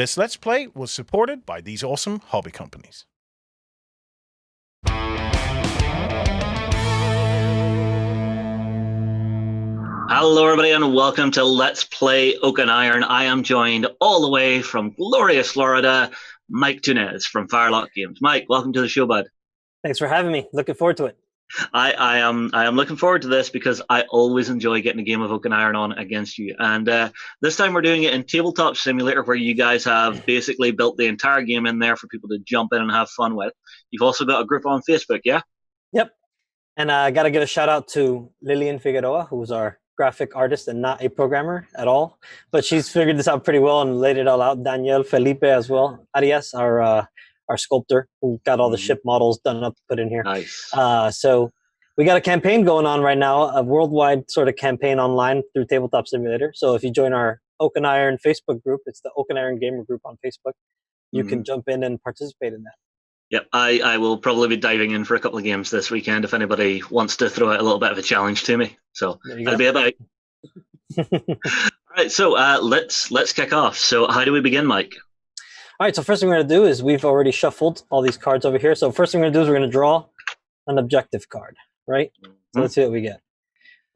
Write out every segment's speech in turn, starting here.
This Let's Play was supported by these awesome hobby companies. Hello everybody and welcome to Let's Play Oak and Iron. I am joined all the way from glorious Florida, Mike Tunez from Firelock Games. Mike, welcome to the show, bud. Thanks for having me. Looking forward to it. I am looking forward to this because I always enjoy getting a game of Oak and Iron on against you. And this time we're doing it in Tabletop Simulator, where you guys have basically built the entire game in there for people to jump in and have fun with. You've also got a group on Facebook, yeah? Yep. And I got to give a shout out to Lillian Figueroa, who's our graphic artist and not a programmer at all. But she's figured this out pretty well and laid it all out. Daniel Felipe as well. Arias, our sculptor, who got all the ship models done up, put in here. Nice. So we got a campaign going on right now, a worldwide sort of campaign online through Tabletop Simulator. So if you join our Oak and Iron Facebook group, it's the Oak and Iron Gamer group on Facebook, you can jump in and participate in that. Yep, I will probably be diving in for a couple of games this weekend if anybody wants to throw out a little bit of a challenge to me. So I'll be about. All right, so let's kick off. So how do we begin, Mike? All right, so first thing we're going to do is we've already shuffled all these cards over here. So first thing we're going to do is we're going to draw an objective card, right? So let's see what we get.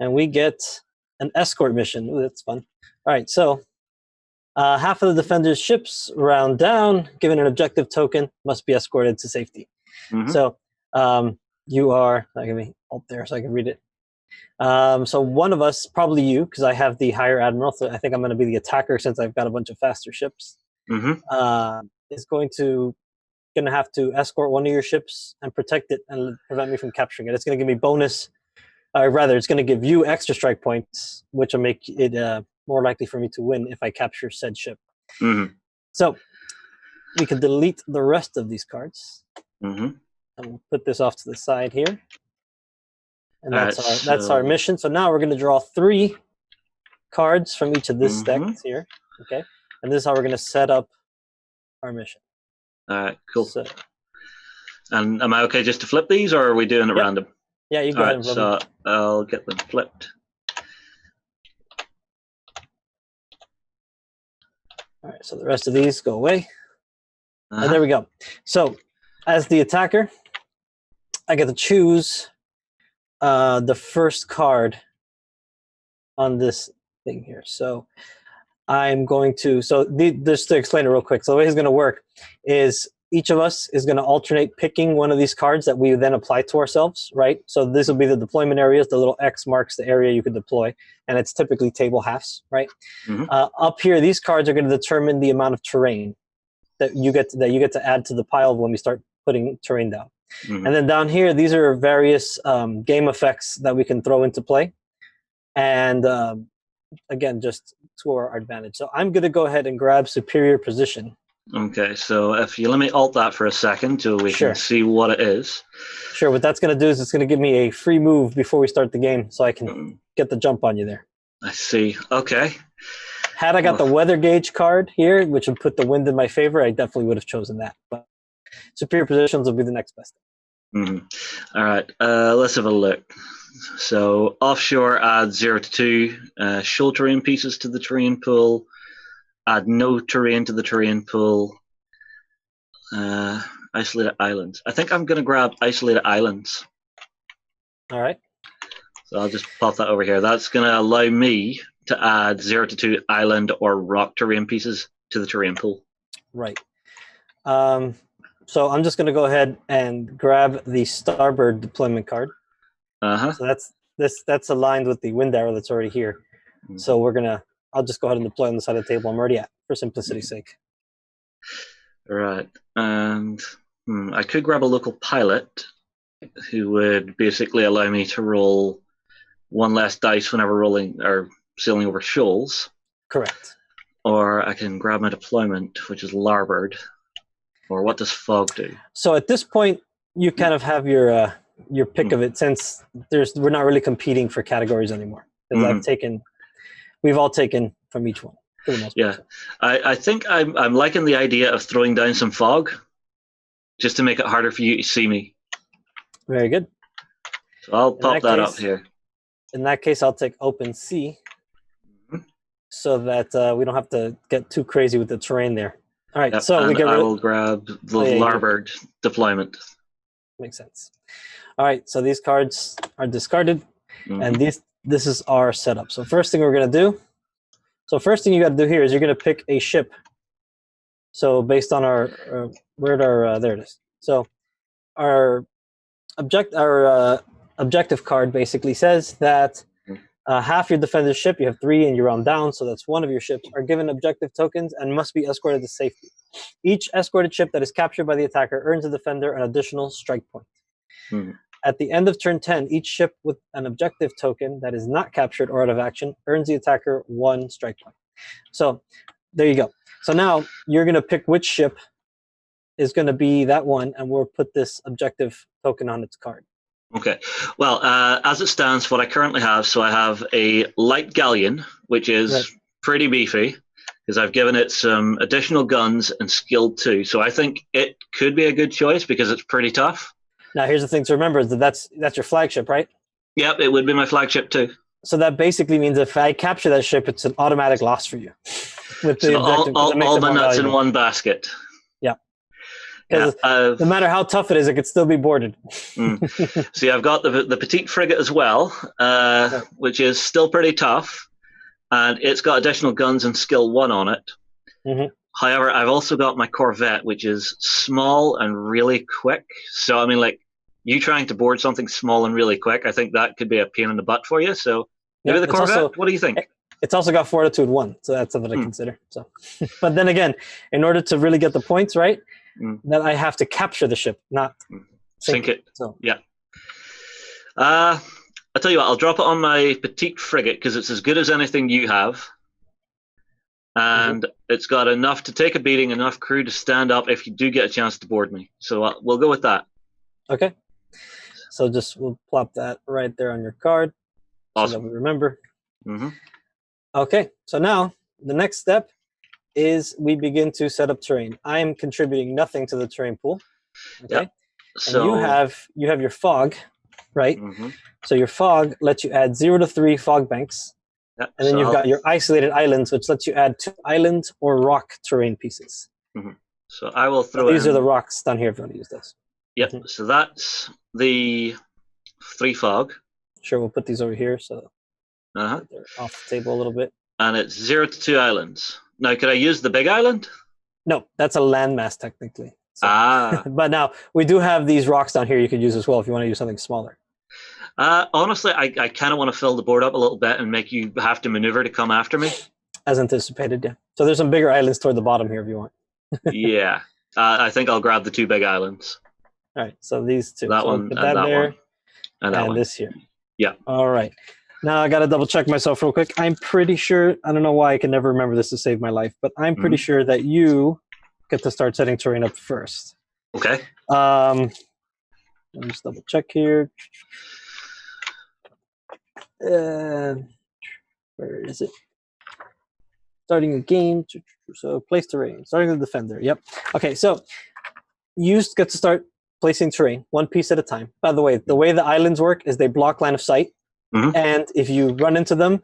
And we get an escort mission. Ooh, that's fun. All right, so half of the defender's ships round down, given an objective token, must be escorted to safety. So you are, not going to be alt there so I can read it. So one of us, probably you, because I have the higher admiral, so I think I'm going to be the attacker since I've got a bunch of faster ships. Is going to have to escort one of your ships and protect it and prevent me from capturing it. It's going to give me bonus, or rather, it's going to give you extra strike points, which will make it more likely for me to win if I capture said ship. So we can delete the rest of these cards, and we'll put this off to the side here. And that's our mission. So now we're going to draw 3 cards from each of this deck here. Okay. And this is how we're going to set up our mission. All right, cool. So, and am I okay just to flip these, or are we doing it random? Yeah, you go ahead and flip them. So I'll get them flipped. All right, so the rest of these go away. And there we go. So as the attacker, I get to choose the first card on this thing here. So I'm going to, just to explain it real quick. So the way it's going to work is each of us is going to alternate picking one of these cards that we then apply to ourselves, right? So this will be the deployment areas. The little X marks the area you could deploy, and it's typically table halves, right? Up here, these cards are going to determine the amount of terrain that you get to add to the pile when we start putting terrain down. And then down here, these are various game effects that we can throw into play. And again, just to our advantage. So I'm going to go ahead and grab superior position. Okay, so if you let me alt that for a second so we can see what it is. Sure, what that's going to do is it's going to give me a free move before we start the game so I can get the jump on you there. I see. Okay. Had I got the weather gauge card here, which would put the wind in my favor, I definitely would have chosen that. But superior positions will be the next best. All right, let's have a look. So offshore, add 0 to 2 shoal terrain pieces to the terrain pool. Add no terrain to the terrain pool. Isolated islands. I think I'm going to grab isolated islands. All right. So I'll just pop that over here. That's going to allow me to add 0 to 2 island or rock terrain pieces to the terrain pool. Right. So I'm just going to go ahead and grab the starboard deployment card. So that's aligned with the wind arrow that's already here. So I'll just go ahead and deploy on the side of the table I'm already at, for simplicity's sake. Right. And I could grab a local pilot who would basically allow me to roll 1 less dice whenever rolling or sailing over shoals. Correct. Or I can grab my deployment, which is larboard. Or what does fog do? So at this point, you kind of have your pick of it, since we're not really competing for categories anymore. Because we've all taken from each one. For the most part. I think I'm liking the idea of throwing down some fog, just to make it harder for you to see me. Very good. So I'll pop that up here. In that case, I'll take open sea, so that we don't have to get too crazy with the terrain there. All right, Yep, so we and get I rid of. will grab the Oh, yeah, larboard deployment. Makes sense. All right, so these cards are discarded, and this is our setup. So first thing we're going to do. So first thing you got to do here is you're going to pick a ship. So based on our there it is. So our objective card basically says that half your defender's ship, you have 3 and you round down, so that's 1 of your ships, are given objective tokens and must be escorted to safety. Each escorted ship that is captured by the attacker earns the defender an additional strike point. At the end of turn 10, each ship with an objective token that is not captured or out of action earns the attacker 1 strike point. So there you go. So now you're going to pick which ship is going to be that one, and we'll put this objective token on its card. Okay. Well, as it stands, what I currently have, so I have a light galleon, which is pretty beefy, because I've given it some additional guns and skill 2. So I think it could be a good choice because it's pretty tough. Now, here's the thing to remember: is that's your flagship, right? Yep, it would be my flagship too. So that basically means if I capture that ship, it's an automatic loss for you. With the so objective, all my nuts in one basket. Yeah. Because no matter how tough it is, it could still be boarded. See, I've got the petite frigate as well, which is still pretty tough, and it's got additional guns and skill 1 on it. However, I've also got my corvette, which is small and really quick. So, I mean, like, you trying to board something small and really quick, I think that could be a pain in the butt for you. So, maybe the corvette. Also, what do you think? It's also got Fortitude 1, so that's something to consider. So, but then again, in order to really get the points right, then I have to capture the ship, not sink it. So. Yeah. I'll tell you what, I'll drop it on my petite frigate because it's as good as anything you have. And it's got enough to take a beating, enough crew to stand up if you do get a chance to board me. So we'll go with that. Okay. So we'll plop that right there on your card. Awesome. So that we remember. Okay. So now the next step is we begin to set up terrain. I am contributing nothing to the terrain pool. Okay. Yep. So and you have your fog, right? So your fog lets you add 0 to 3 fog banks. Yep. And then you've got your isolated islands, which lets you add 2 island or rock terrain pieces. So I will throw these are the rocks down here if you want to use those. Yep. So that's the 3 fog. Sure, we'll put these over here so they're off the table a little bit. And it's 0 to 2 islands. Now, could I use the big island? No, that's a landmass technically. So, but now we do have these rocks down here you could use as well if you want to use something smaller. Honestly, I kind of want to fill the board up a little bit and make you have to maneuver to come after me. As anticipated, yeah. So there's some bigger islands toward the bottom here if you want. Yeah. I think I'll grab the 2 big islands. All right, so these 2. That so one, put and that that there, one. And that one. this here. Yeah. All right. Now I got to double check myself real quick. I'm pretty sure, I don't know why I can never remember this to save my life, but I'm pretty sure that you get to start setting terrain up first. Okay. Let me just double check here. Where is it? Starting a game. So place terrain. Starting the defender. Yep. Okay, so you get to start placing terrain 1 piece at a time. By the way the islands work is they block line of sight. And if you run into them,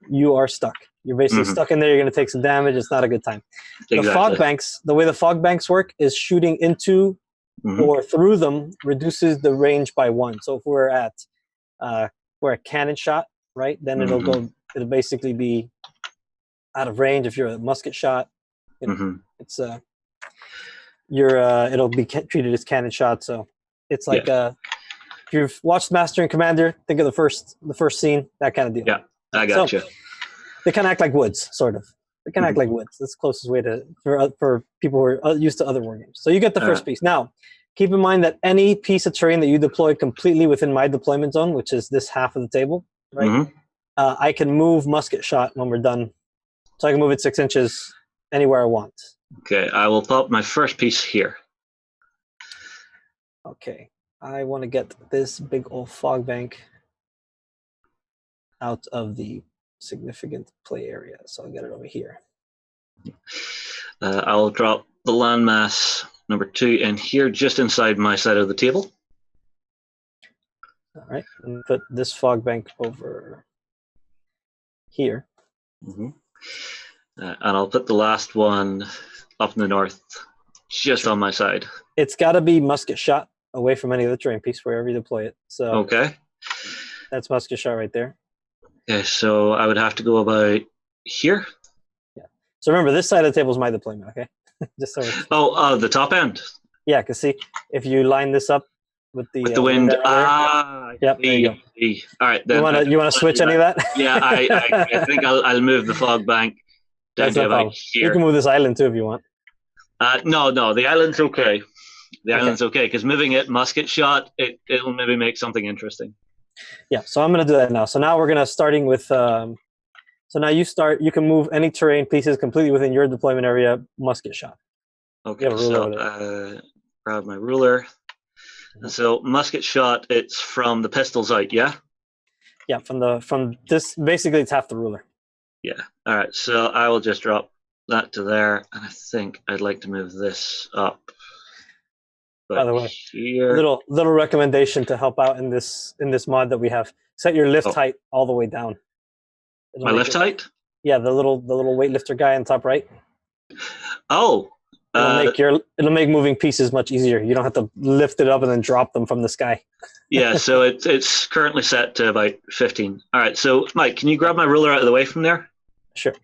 you are stuck. You're basically stuck in there. You're going to take some damage. It's not a good time. Exactly. The fog banks, the way the fog banks work is shooting into or through them reduces the range by 1. So if we're at cannon shot, right, then it'll basically be out of range. If you're a musket shot, it's it'll be treated as cannon shot. So it's like if you've watched Master and Commander, think of the first scene, that kind of deal. Yeah, I got you. They kind of act like woods, sort of. They kind of act like woods. That's the closest way for people who are used to other war games. So you get the first piece. Now, keep in mind that any piece of terrain that you deploy completely within my deployment zone, which is this half of the table, right? I can move musket shot when we're done. So I can move it 6 inches anywhere I want. Okay, I will pop my first piece here. Okay. I want to get this big old fog bank out of the significant play area. So I'll get it over here. I'll drop the landmass number 2 in here, just inside my side of the table. All right. And put this fog bank over here. And I'll put the last one up in the north, just on my side. It's got to be musket shot away from any other terrain piece wherever you deploy it. So Okay. that's musket shot right there. Okay, so I would have to go about here. Yeah. So remember, this side of the table is my deployment. Okay. Just so it's, The top end yeah, because see, if you line this up with the wind. arrow there, yep, there you go. All right, then. You want to switch any of that? Yeah, I think I'll move the fog bank down That's to no about problem. here. You can move this island too if you want. No, the island's okay. The island's okay because moving it musket shot, it'll maybe make something interesting. Yeah, so I'm going to do that now. So now we're going to starting with. So now you start. You can move any terrain pieces completely within your deployment area. Musket shot. Okay, so grab my ruler. And so musket shot, it's from the pistols out, yeah? Yeah, from this, basically it's half the ruler. Yeah. All right, so I will just drop that to there, and I think I'd like to move this up. By the way, here. little recommendation to help out in this mod that we have: set your lift height all the way down. My lift height? Yeah, the little weightlifter guy on top right. Oh. It'll make moving pieces much easier. You don't have to lift it up and then drop them from the sky. Yeah, so it's currently set to about 15. All right, so Mike, can you grab my ruler out of the way from there? Sure.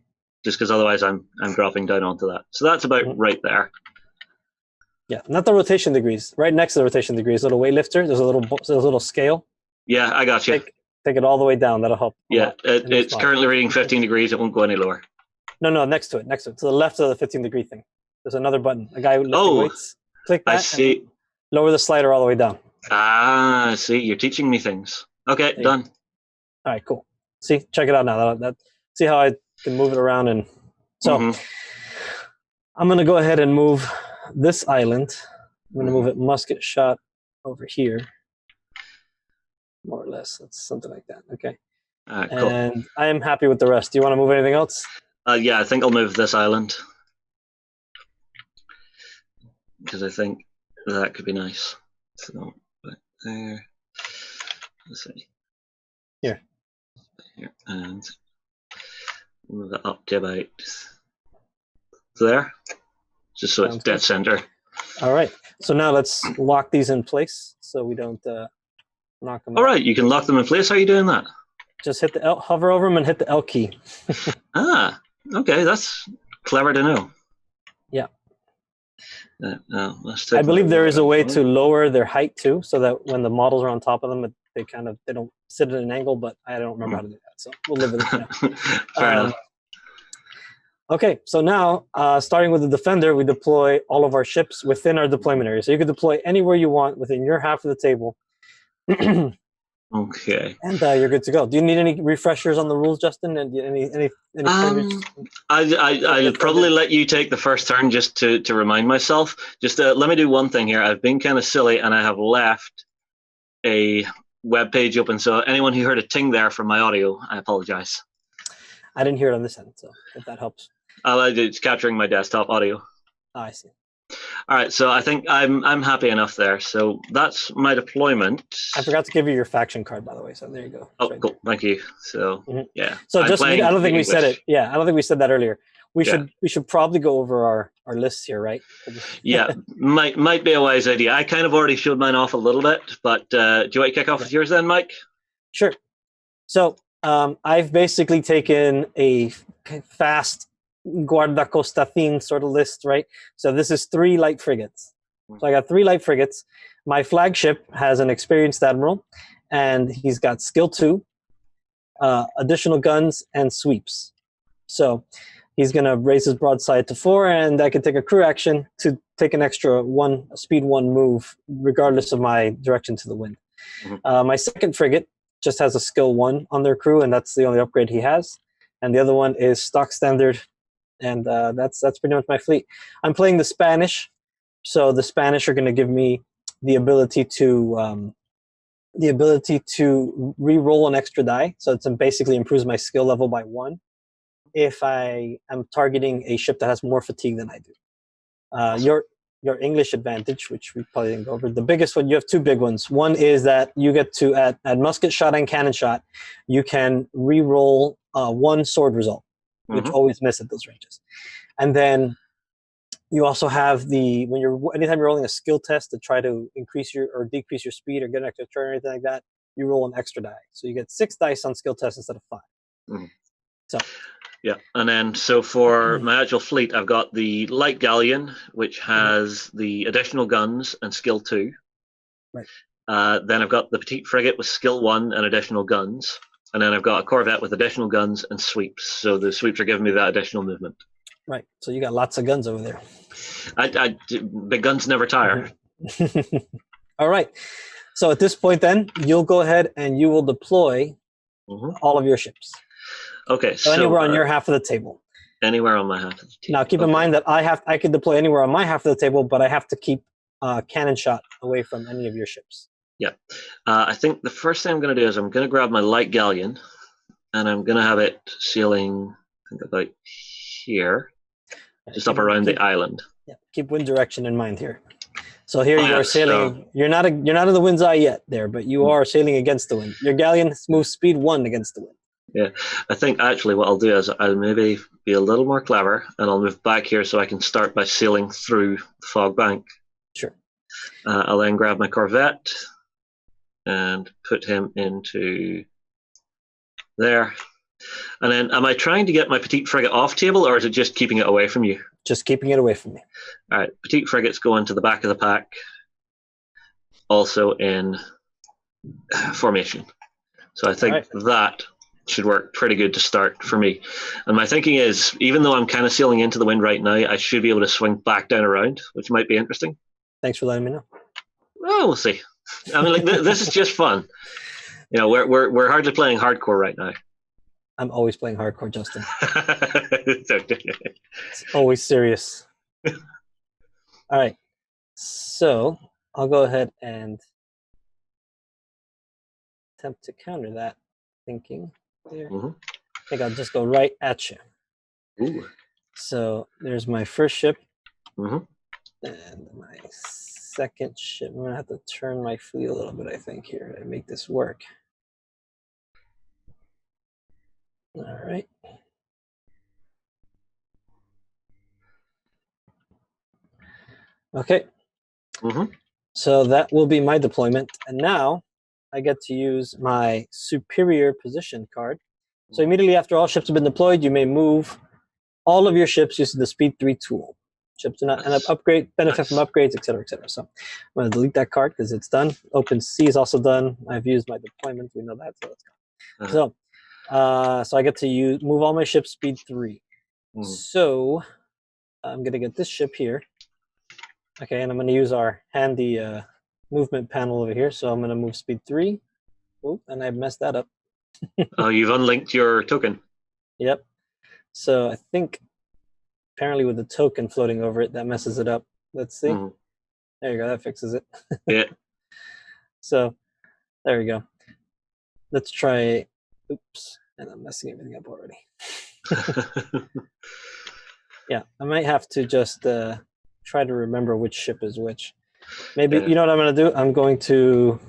Just because otherwise I'm dropping down onto that. So that's about right there. Yeah, not the rotation degrees. Right next to the rotation degrees, little weightlifter. There's a little scale. Yeah, I got you. Take it all the way down. That'll help. Yeah, it's currently reading 15 degrees. It won't go any lower. No, next to it. To the left of the 15-degree thing. There's another button. A guy lifting weights. Click that. I see. And lower the slider all the way down. I see. You're teaching me things. Okay, done. All right, cool. See, check it out now. See how I can move it around, and so I'm going to go ahead and move this island. I'm going to move it musket shot over here, more or less. That's something like that. Okay. All right, cool. And I am happy with the rest. Do you want to move anything else? Yeah, I think I'll move this island because I think that could be nice. So, right there. Let's see. Here, and move it up to about there, just so it's dead center. All right. So now let's lock these in place so we don't knock them. All right, you can lock them in place. How are you doing that? Just hit the L, hover over them, and hit the L key. Okay, that's clever to know. Yeah. Let's take I believe there is a way to lower their height too, so that when the models are on top of them, they don't sit at an angle. But I don't remember how to do that, so we'll live with it. Fair enough. Okay, so now starting with the defender, we deploy all of our ships within our deployment area. So you can deploy anywhere you want within your half of the table. Okay. And you're good to go. Do you need any refreshers on the rules, Justin? And any I'll probably let you take the first turn just to remind myself. Just let me do one thing here. I've been kind of silly and I have left a web page open. So anyone who heard a ting there from my audio, I apologize. I didn't hear it on this end, so if that helps. It's capturing my desktop audio. Oh, I see. All right, so I think I'm happy enough there. So that's my deployment. I forgot to give you your faction card, by the way. So there you go. Oh, right, cool. There. Thank you. So yeah. So just I don't think we said it. Yeah, I don't think we said that earlier. We should probably go over our lists here, right? Yeah, might be a wise idea. I kind of already showed mine off a little bit, but do you want to kick off with yours then, Mike? Sure. So I've basically taken a fast guardacosta theme sort of list, right? So this is 3 light frigates. So I got 3 light frigates. My flagship has an experienced admiral, and he's got skill 2, additional guns, and sweeps. So he's going to raise his broadside to 4, and I can take a crew action to take an extra speed 1 move, regardless of my direction to the wind. My second frigate just has a skill 1 on their crew, and that's the only upgrade he has. And the other one is stock standard, and that's pretty much my fleet. I'm playing the Spanish, so the Spanish are going to give me the ability to re-roll an extra die. So it basically improves my skill level by 1 if I am targeting a ship that has more fatigue than I do. Your English advantage, which we probably didn't go over, the biggest one, you have 2 big ones. One is that you get to, at musket shot and cannon shot, you can re-roll 1 sword result, which always miss at those ranges. And then You also have the anytime you're rolling a skill test to try to increase your or decrease your speed or get an extra turn or anything like that, you roll an extra die. So you get 6 dice on skill tests instead of 5. Mhm. So Yeah, and then so for my actual fleet, I've got the light galleon, which has the additional guns and skill 2. Right. Then I've got the petite frigate with skill 1 and additional guns, and then I've got a corvette with additional guns and sweeps. So the sweeps are giving me that additional movement. right. So you got lots of guns over there. The guns never tire. All right. So at this point, then you'll go ahead and you will deploy all of your ships. Okay. So anywhere on your half of the table. Anywhere on my half of the table. Now keep in mind that I could deploy anywhere on my half of the table, but I have to keep cannon shot away from any of your ships. Yeah. I think the first thing I'm going to do is I'm going to grab my light galleon, and I'm going to have it sailing, I think, about here, just up around the island. Yeah. Keep wind direction in mind here. So here you are sailing. So, you're not in the wind's eye yet there, but you are sailing against the wind. Your galleon moves speed 1 against the wind. Yeah, I think actually what I'll do is I'll maybe be a little more clever, and I'll move back here so I can start by sailing through the fog bank. Sure. I'll then grab my corvette and put him into there. And then, am I trying to get my petite frigate off table, or is it just keeping it away from you? Just keeping it away from me. All right, petite frigates go into the back of the pack, also in formation. So I think that should work pretty good to start for me. And my thinking is, even though I'm kind of sailing into the wind right now, I should be able to swing back down around, which might be interesting. Thanks for letting me know. Oh, we'll see. I mean, like this is just fun. You know, we're hardly playing hardcore right now. I'm always playing hardcore, Justin. It's always serious. All right. So I'll go ahead and attempt to counter that thinking there. I think I'll just go right at you. Ooh. So there's my first ship. And my second ship. I'm going to have to turn my fleet a little bit, I think, here to make this work. All right. Okay. So that will be my deployment. And now I get to use my superior position card. So immediately after all ships have been deployed, you may move all of your ships using the Speed 3 tool. Ships do not end up benefit from upgrades, etc., etc. So I'm going to delete that card because it's done. Open C is also done. I've used my deployment. We know that, so it's gone. So I get to move all my ships Speed 3. So I'm going to get this ship here. Okay, and I'm going to use our handy movement panel over here. So I'm going to move Speed 3. Oh, and I messed that up. Oh, you've unlinked your token. Yep. So I think apparently with the token floating over it, that messes it up. Let's see. There you go. That fixes it. Yeah. So there we go. Let's try. Oops. And I'm messing everything up already. Yeah, I might have to just try to remember which ship is which. Maybe, you know what I'm going to do? I'm going to,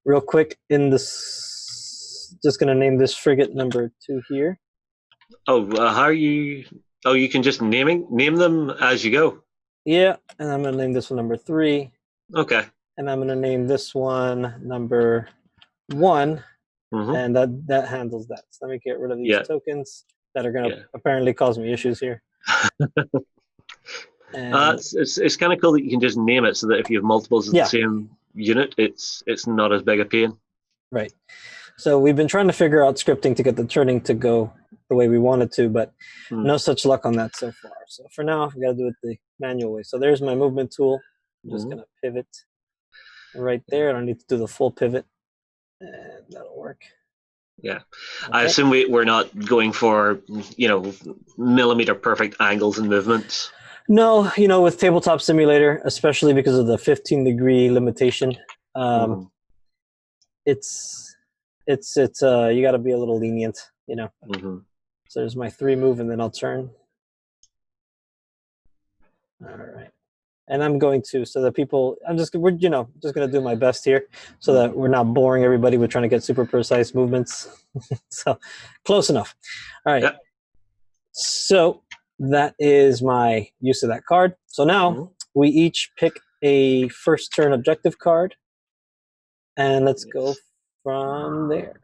real quick, just going to name this frigate number 2 here. Oh, how are you? Oh, you can just name them as you go. Yeah, and I'm going to name this one number 3. Okay. And I'm going to name this one number 1. And that handles that. So let me get rid of these tokens that are going to apparently cause me issues here. It's kind of cool that you can just name it so that if you have multiples of the same unit, it's not as big a pain. Right. So we've been trying to figure out scripting to get the turning to go the way we wanted to, but no such luck on that so far. So for now, we got to do it the manual way. So there's my movement tool. I'm just going to pivot right there. I don't need to do the full pivot. And that'll work. Yeah. Okay. I assume we're not going for, millimeter perfect angles and movements. No, with Tabletop Simulator, especially because of the 15-degree limitation, it's you got to be a little lenient, So there's my 3 move, and then I'll turn. All right. And I'm going to, so that we're just going to do my best here so that we're not boring everybody with trying to get super precise movements. So close enough. All right. Yep. So that is my use of that card. So now we each pick a first turn objective card, and let's go from there.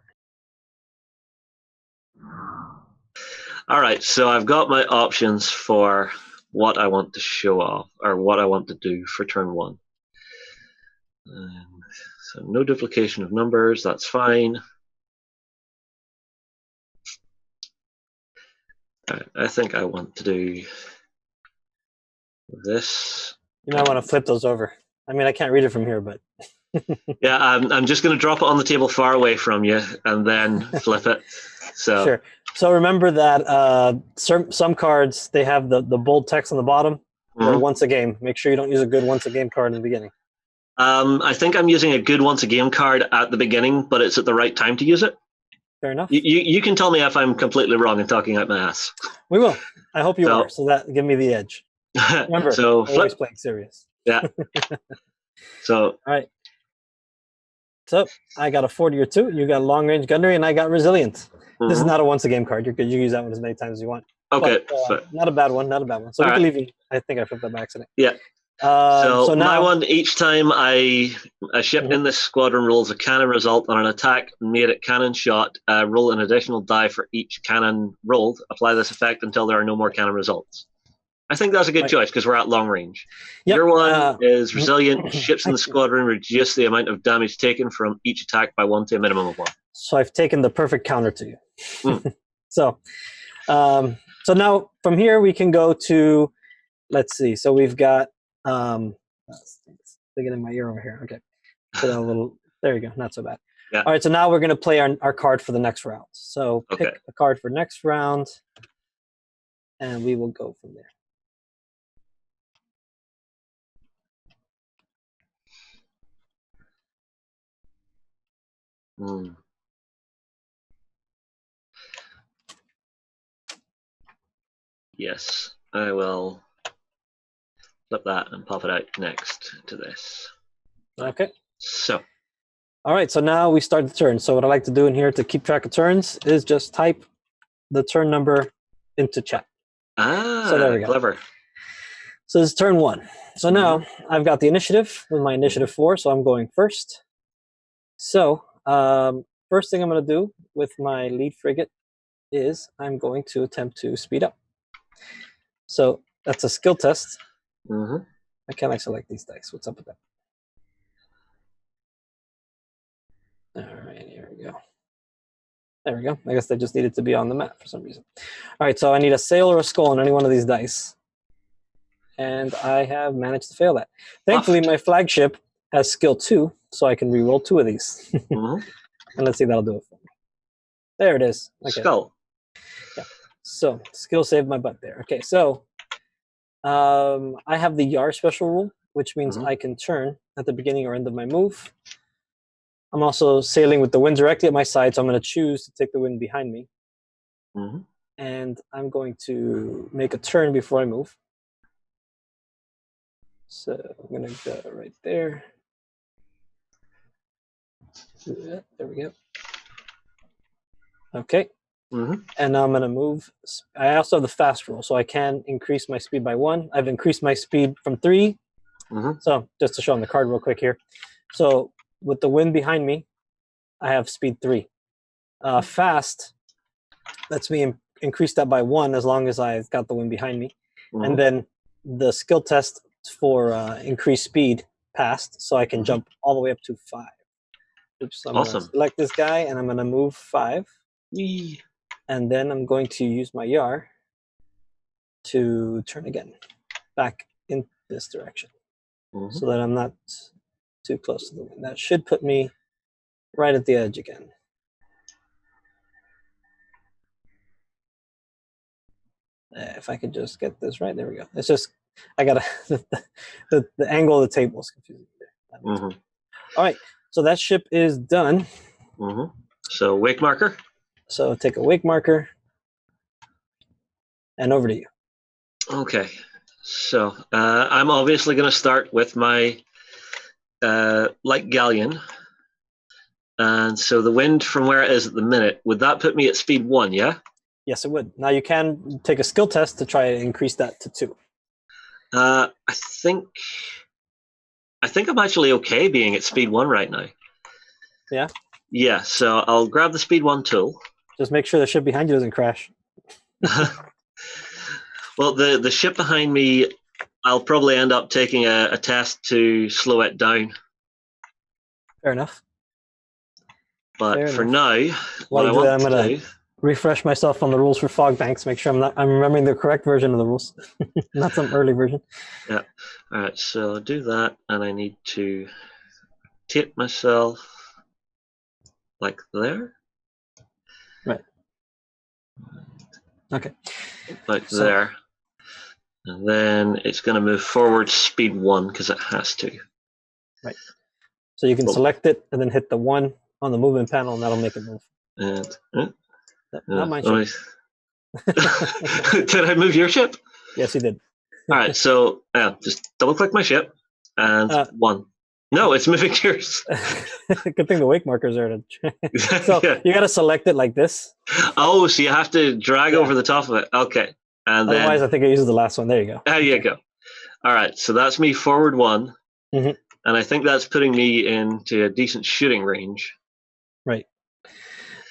All right, so I've got my options for what I want to show off, or what I want to do for turn 1. So no duplication of numbers, that's fine. I think I want to do this. You might want to flip those over. I mean, I can't read it from here, but... Yeah, I'm just going to drop it on the table far away from you and then flip it. So Sure. So remember that some cards, they have the bold text on the bottom, or once a game. Make sure you don't use a good once a game card in the beginning. I think I'm using a good once a game card at the beginning, but it's at the right time to use it. Fair enough. You can tell me if I'm completely wrong and talking out my ass. We will. I hope you are. So that give me the edge. Remember, so always playing serious. Yeah. So all right. So I got a 40 or 2. You got long range gunnery, and I got resilient. This is not a once a game card. You could use that one as many times as you want. Okay. But, not a bad one. Not a bad one. So we can leave you. I think I flipped that by accident. Yeah. So now, my one, each time a ship in this squadron rolls a cannon result on an attack made at cannon shot, roll an additional die for each cannon rolled. Apply this effect until there are no more cannon results. I think that's a good choice because we're at long range. Yep. Your one is resilient. Ships in the squadron reduce the amount of damage taken from each attack by 1 to a minimum of 1. So I've taken the perfect counter to you. So now from here we can go to, let's see. So we've got, stick it in my ear over here. Okay. Put a little, there you go. Not so bad. Yeah. All right. So now we're going to play our card for the next round. So pick a card for next round, and we will go from there. Yes, I will flip that and pop it out next to this. Okay. So. All right, so now we start the turn. So what I like to do in here to keep track of turns is just type the turn number into chat. So there we go. Clever. So this is turn 1. So now I've got the initiative with my initiative 4, so I'm going first. So first thing I'm going to do with my lead frigate is I'm going to attempt to speed up. So that's a skill test. I can't select these dice. What's up with that? All right, here we go. There we go. I guess they just needed to be on the map for some reason. All right, so I need a sail or a skull on any one of these dice. And I have managed to fail that. Thankfully, my flagship has skill 2, so I can re-roll 2 of these. And let's see if that'll do it for me. There it is. Okay. Skull. Yeah. So skill saved my butt there. Okay, so I have the Yar special rule, which means I can turn at the beginning or end of my move. I'm also sailing with the wind directly at my side, so I'm going to choose to take the wind behind me. And I'm going to make a turn before I move. So I'm going to go right there. There we go. Okay. And now I'm going to move. I also have the fast roll, so I can increase my speed by 1. I've increased my speed from 3. So just to show on the card real quick here. So with the wind behind me, I have speed 3. Fast lets me increase that by 1 as long as I've got the wind behind me. And then the skill test for increased speed passed, so I can jump all the way up to 5. Oops, so I'm going to select this guy, and I'm going to move 5. And then I'm going to use my Yar to turn again back in this direction so that I'm not too close to the wind. That should put me right at the edge again. If I could just get this right, there we go. It's just, I got the angle of the table is confusing there. All right, so that ship is done. So wake marker. So take a wake marker, and over to you. Okay, so I'm obviously going to start with my light galleon. And so the wind from where it is at the minute, would that put me at speed 1, yeah? Yes, it would. Now you can take a skill test to try and increase that to 2. I think I'm actually okay being at speed 1 right now. Yeah? Yeah, so I'll grab the speed 1 tool. Just make sure the ship behind you doesn't crash. Well, the ship behind me, I'll probably end up taking a test to slow it down. Fair enough. But Fair for enough. now, While what I you do that, want I'm to gonna do... refresh myself on the rules for fog banks. Make sure I'm remembering the correct version of the rules, not some early version. Yeah. All right, so I'll do that, and I need to rotate myself like there. Right. Okay. Like So- there. And then it's going to move forward speed 1 because it has to. Right. So you can Cool. select it and then hit the 1 on the movement panel, and that'll make it move. And Not my let ship. me- Did I move your ship? Yes, you did. All right, so just double click my ship and 1. No, it's moving yours. Good thing the wake markers are to. So Yeah. you got to select it like this. Oh, so you have to drag Yeah. over the top of it. Okay. And Otherwise, then I think I used the last one. There you go. there you go. All right, so that's me forward 1. Mhm. And I think that's putting me into a decent shooting range. Right.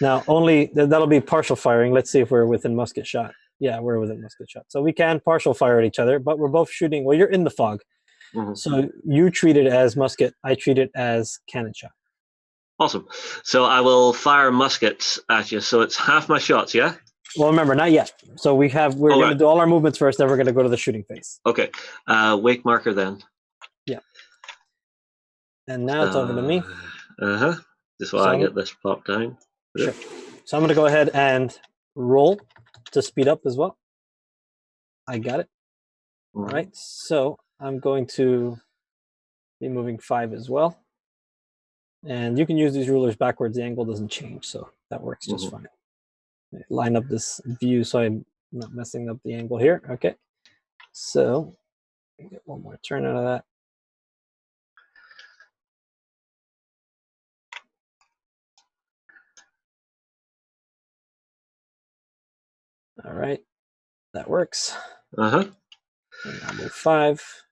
Now, that'll be partial firing. Let's see if we're within musket shot. Yeah, we're within musket shot. So we can partial fire at each other, but we're both shooting. Well, you're in the fog. Mhm. So you treat it as musket. I treat it as cannon shot. Awesome. So I will fire muskets at you. So it's half my shots, yeah? Well, remember, not yet. So we're going to right. do all our movements first, then we're going to go to the shooting phase. Okay. Wake marker then. And now it's over to me. Uh-huh. Just while I get this popped down. Sure. So I'm going to go ahead and roll to speed up as well. I got it. All right. So I'm going to be moving 5 as well. And you can use these rulers backwards. The angle doesn't change, so that works just fine. Line up this view so I'm not messing up the angle here. Okay. So get one more turn out of that. All right. That works. Uh-huh. And I'll move 5.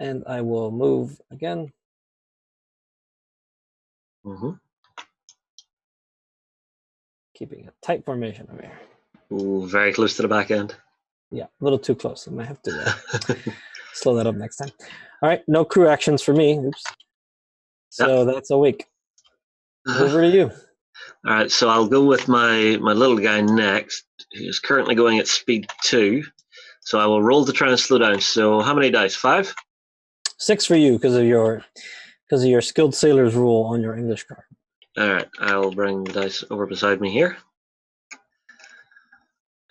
And I will move again. Keeping a tight formation over here. Ooh, very close to the back end. Yeah, a little too close. I might have to slow that up next time. All right, no crew actions for me. Oops. So that's a week. Over to you. All right, so I'll go with my little guy next, who's currently going at speed 2. So I will roll to try and slow down. So how many dice? 5? 6 for you because of your skilled sailor's rule on your English card. All right, I'll bring the dice over beside me here.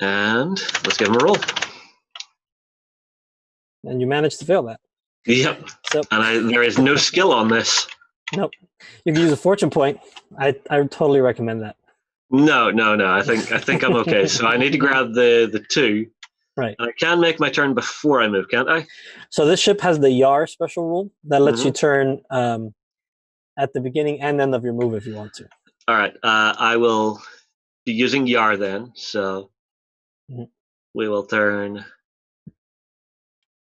And let's give him a roll. And you managed to fail that. Yep. So, And there is no skill on this. Nope. You can use a fortune point. I totally recommend that. No. I think I'm okay. So I need to grab the 2. Right. And I can make my turn before I move, can't I? So this ship has the Yar special rule that lets you turn at the beginning and end of your move if you want to. All right. I will be using Yar then. So we will turn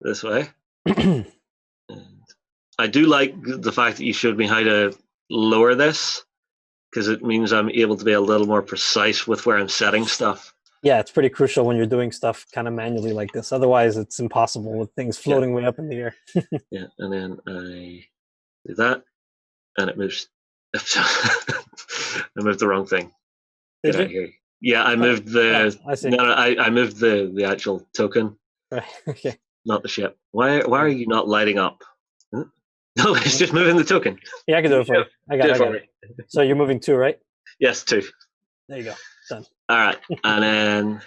this way. And I do like the fact that you showed me how to lower this, because it means I'm able to be a little more precise with where I'm setting stuff. Yeah, it's pretty crucial when you're doing stuff kind of manually like this. Otherwise, it's impossible with things floating way up in the air. Yeah, and then I do that, and it moves. I moved the wrong thing. Did Get you? out here. Yeah, I moved the. I see. No, I moved the actual token, Right. Okay. not the ship. Why are you not lighting up? Huh? No, it's just moving the token. Yeah, I can do it for you. I got it. So you're moving 2, right? Yes, 2. There you go. Done. All right, and then I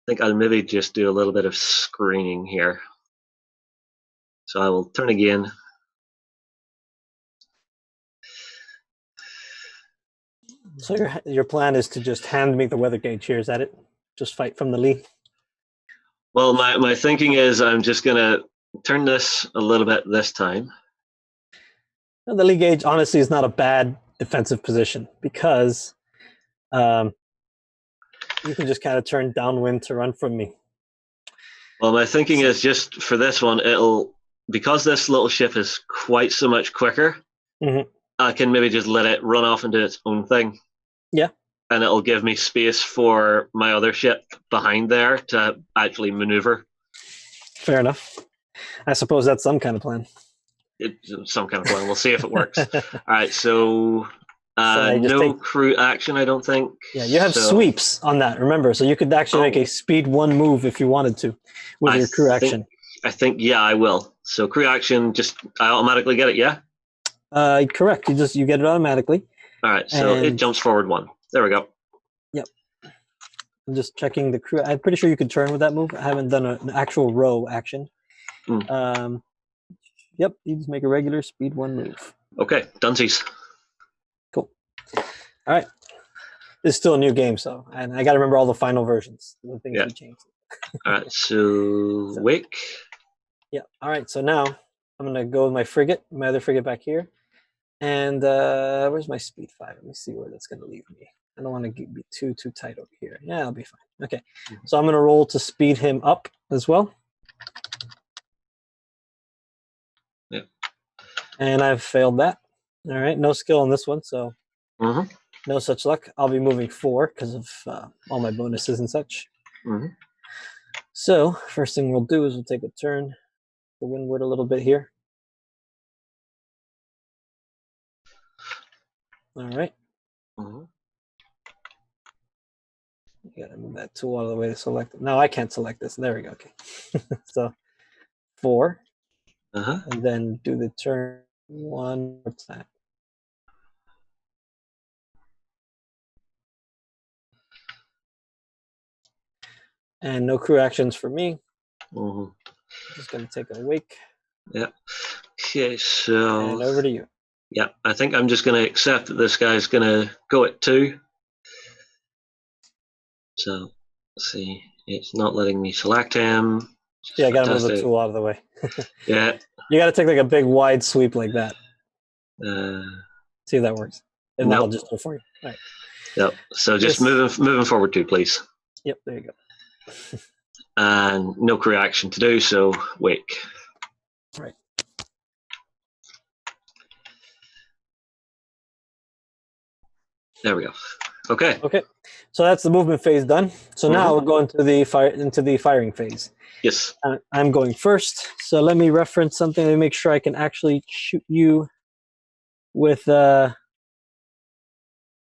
think I'll maybe just do a little bit of screening here. So I will turn again. So your plan is to just hand me the weather gauge here. Is that it? Just fight from the lee? Well, my thinking is I'm just going to turn this a little bit this time. The lee gauge, honestly, is not a bad defensive position because you can just kind of turn downwind to run from me. Well, my thinking is just for this one, because this little ship is quite so much quicker, I can maybe just let it run off and do its own thing. Yeah. And it'll give me space for my other ship behind there to actually maneuver. Fair enough. I suppose that's some kind of plan. Some kind of plan. We'll see if it works. All right, so no crew action, I don't think. Yeah, you have sweeps on that, remember. So you could actually make a speed 1 move if you wanted to with your crew action. I think, yeah, I will. So crew action, I automatically get it, yeah? Correct. You get it automatically. All right, so it jumps forward 1. There we go. Yep. I'm just checking the crew. I'm pretty sure you could turn with that move. I haven't done an actual row action. Yep, you just make a regular speed 1 move. Okay, dunsies. Cool. All right. This is still a new game, and I got to remember all the final versions. The things we changed. All right, so wake. Yeah. All right, so now I'm going to go with my other frigate back here. And where's my speed 5? Let me see where that's going to leave me. I don't want to be too tight over here. Yeah, I'll be fine. Okay, so I'm going to roll to speed him up as well. Yeah. And I've failed that. All right, no skill on this one, so no such luck. I'll be moving 4 because of all my bonuses and such. So first thing we'll do is we'll take a turn to windward a little bit here. All right. You gotta move that tool out of the way to select it. No, I can't select this. There we go. Okay. So 4. And then do the turn 1 more time. And no crew actions for me. Just gonna take a wake. Yeah. Okay, so and over to you. Yeah, I think I'm just going to accept that this guy's going to go at 2. So, let's see. It's not letting me select him. Yeah, I got to move the tool out of the way. Yeah. You got to take like a big wide sweep like that. See if that works. If not, I'll just do it for you. All right. Yep. So just moving forward 2, please. Yep, there you go. And no crew action to do, so wake. Right. There we go. Okay. Okay. So that's the movement phase done. So now we're going to the firing phase. Yes. I'm going first. So let me reference something to make sure I can actually shoot you with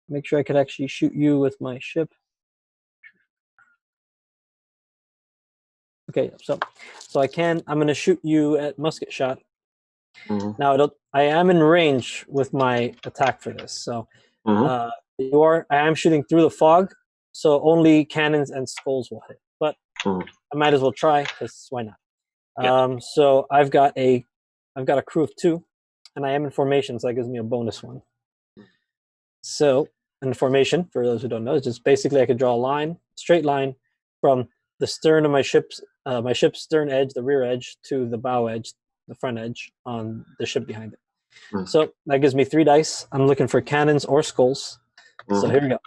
make sure I could actually shoot you with my ship. Okay, so I'm going to shoot you at musket shot. Now I am in range with my attack for this. So I am shooting through the fog, so only cannons and skulls will hit. But I might as well try because why not? Yeah. So I've got a crew of 2, and I am in formation, so that gives me a bonus 1. So in formation, for those who don't know, is just basically I could draw a straight line from the stern of my ship's stern edge, the rear edge, to the bow edge, the front edge on the ship behind it. So that gives me 3 dice. I'm looking for cannons or skulls. So here we go.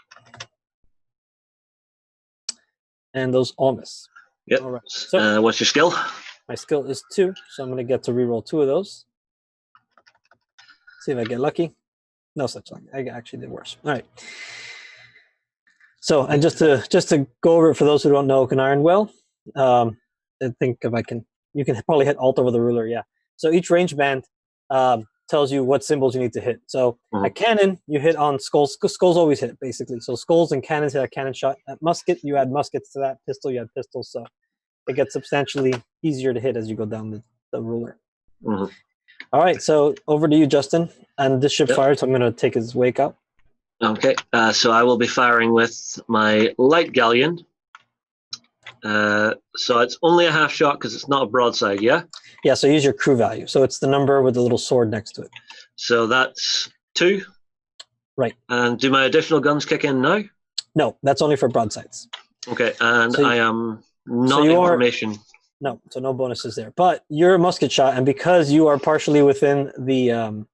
And those all miss. Yep. All right. So what's your skill? My skill is 2, so I'm going to get to reroll 2 of those. See if I get lucky. No such luck. I actually did worse. All right. So, and just to go over it for those who don't know Okanagan well, I think if I can, you can probably hit Alt over the ruler. Yeah. So each range band tells you what symbols you need to hit. So a cannon, you hit on skulls. Skulls always hit, basically. So skulls and cannons hit a cannon shot. At musket, you add muskets to that. Pistol, you add pistols. So it gets substantially easier to hit as you go down the ruler. All right, so over to you, Justin. And this ship fired, so I'm going to take his wake up. Okay, so I will be firing with my light galleon. So it's only a half shot because it's not a broadside, yeah? Yeah, so use your crew value. So it's the number with the little sword next to it. So that's 2? Right. And do my additional guns kick in now? No, that's only for broadsides. Okay, and I am not in formation. No, so no bonuses there. But you're a musket shot, and because you are partially within the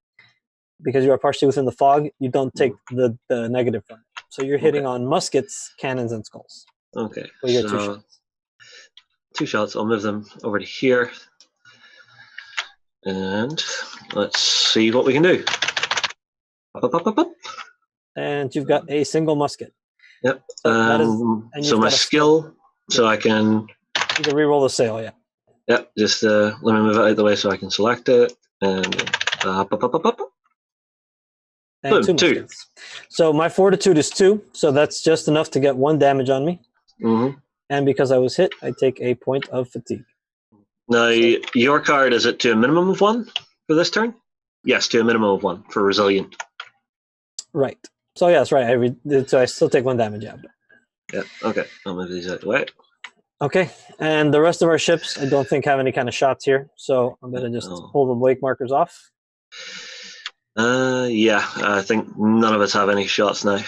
because you are partially within the fog, you don't take the negative from it. So you're hitting on muskets, cannons, and skulls. Okay. Well, you get So 2 shots. 2 shots. I'll move them over to here. And let's see what we can do. Up. And you've got a single musket. Yep. So, so my skill, so I can... You can reroll the sail, yeah. Yep, just let me move it out of the way so I can select it. And up. And Boom, 2 muskets. So my fortitude is 2, so that's just enough to get 1 damage on me. Mm-hmm. And because I was hit, I take a point of fatigue. Now, your card, is it to a minimum of 1 for this turn? Yes, to a minimum of 1 for resilient. Right. So yeah, that's right. So I still take 1 damage, yeah. Yeah, okay. I'll move these out of the way. Okay, and the rest of our ships, I don't think have any kind of shots here, so I'm going to just pull the wake markers off. Yeah, I think none of us have any shots now. All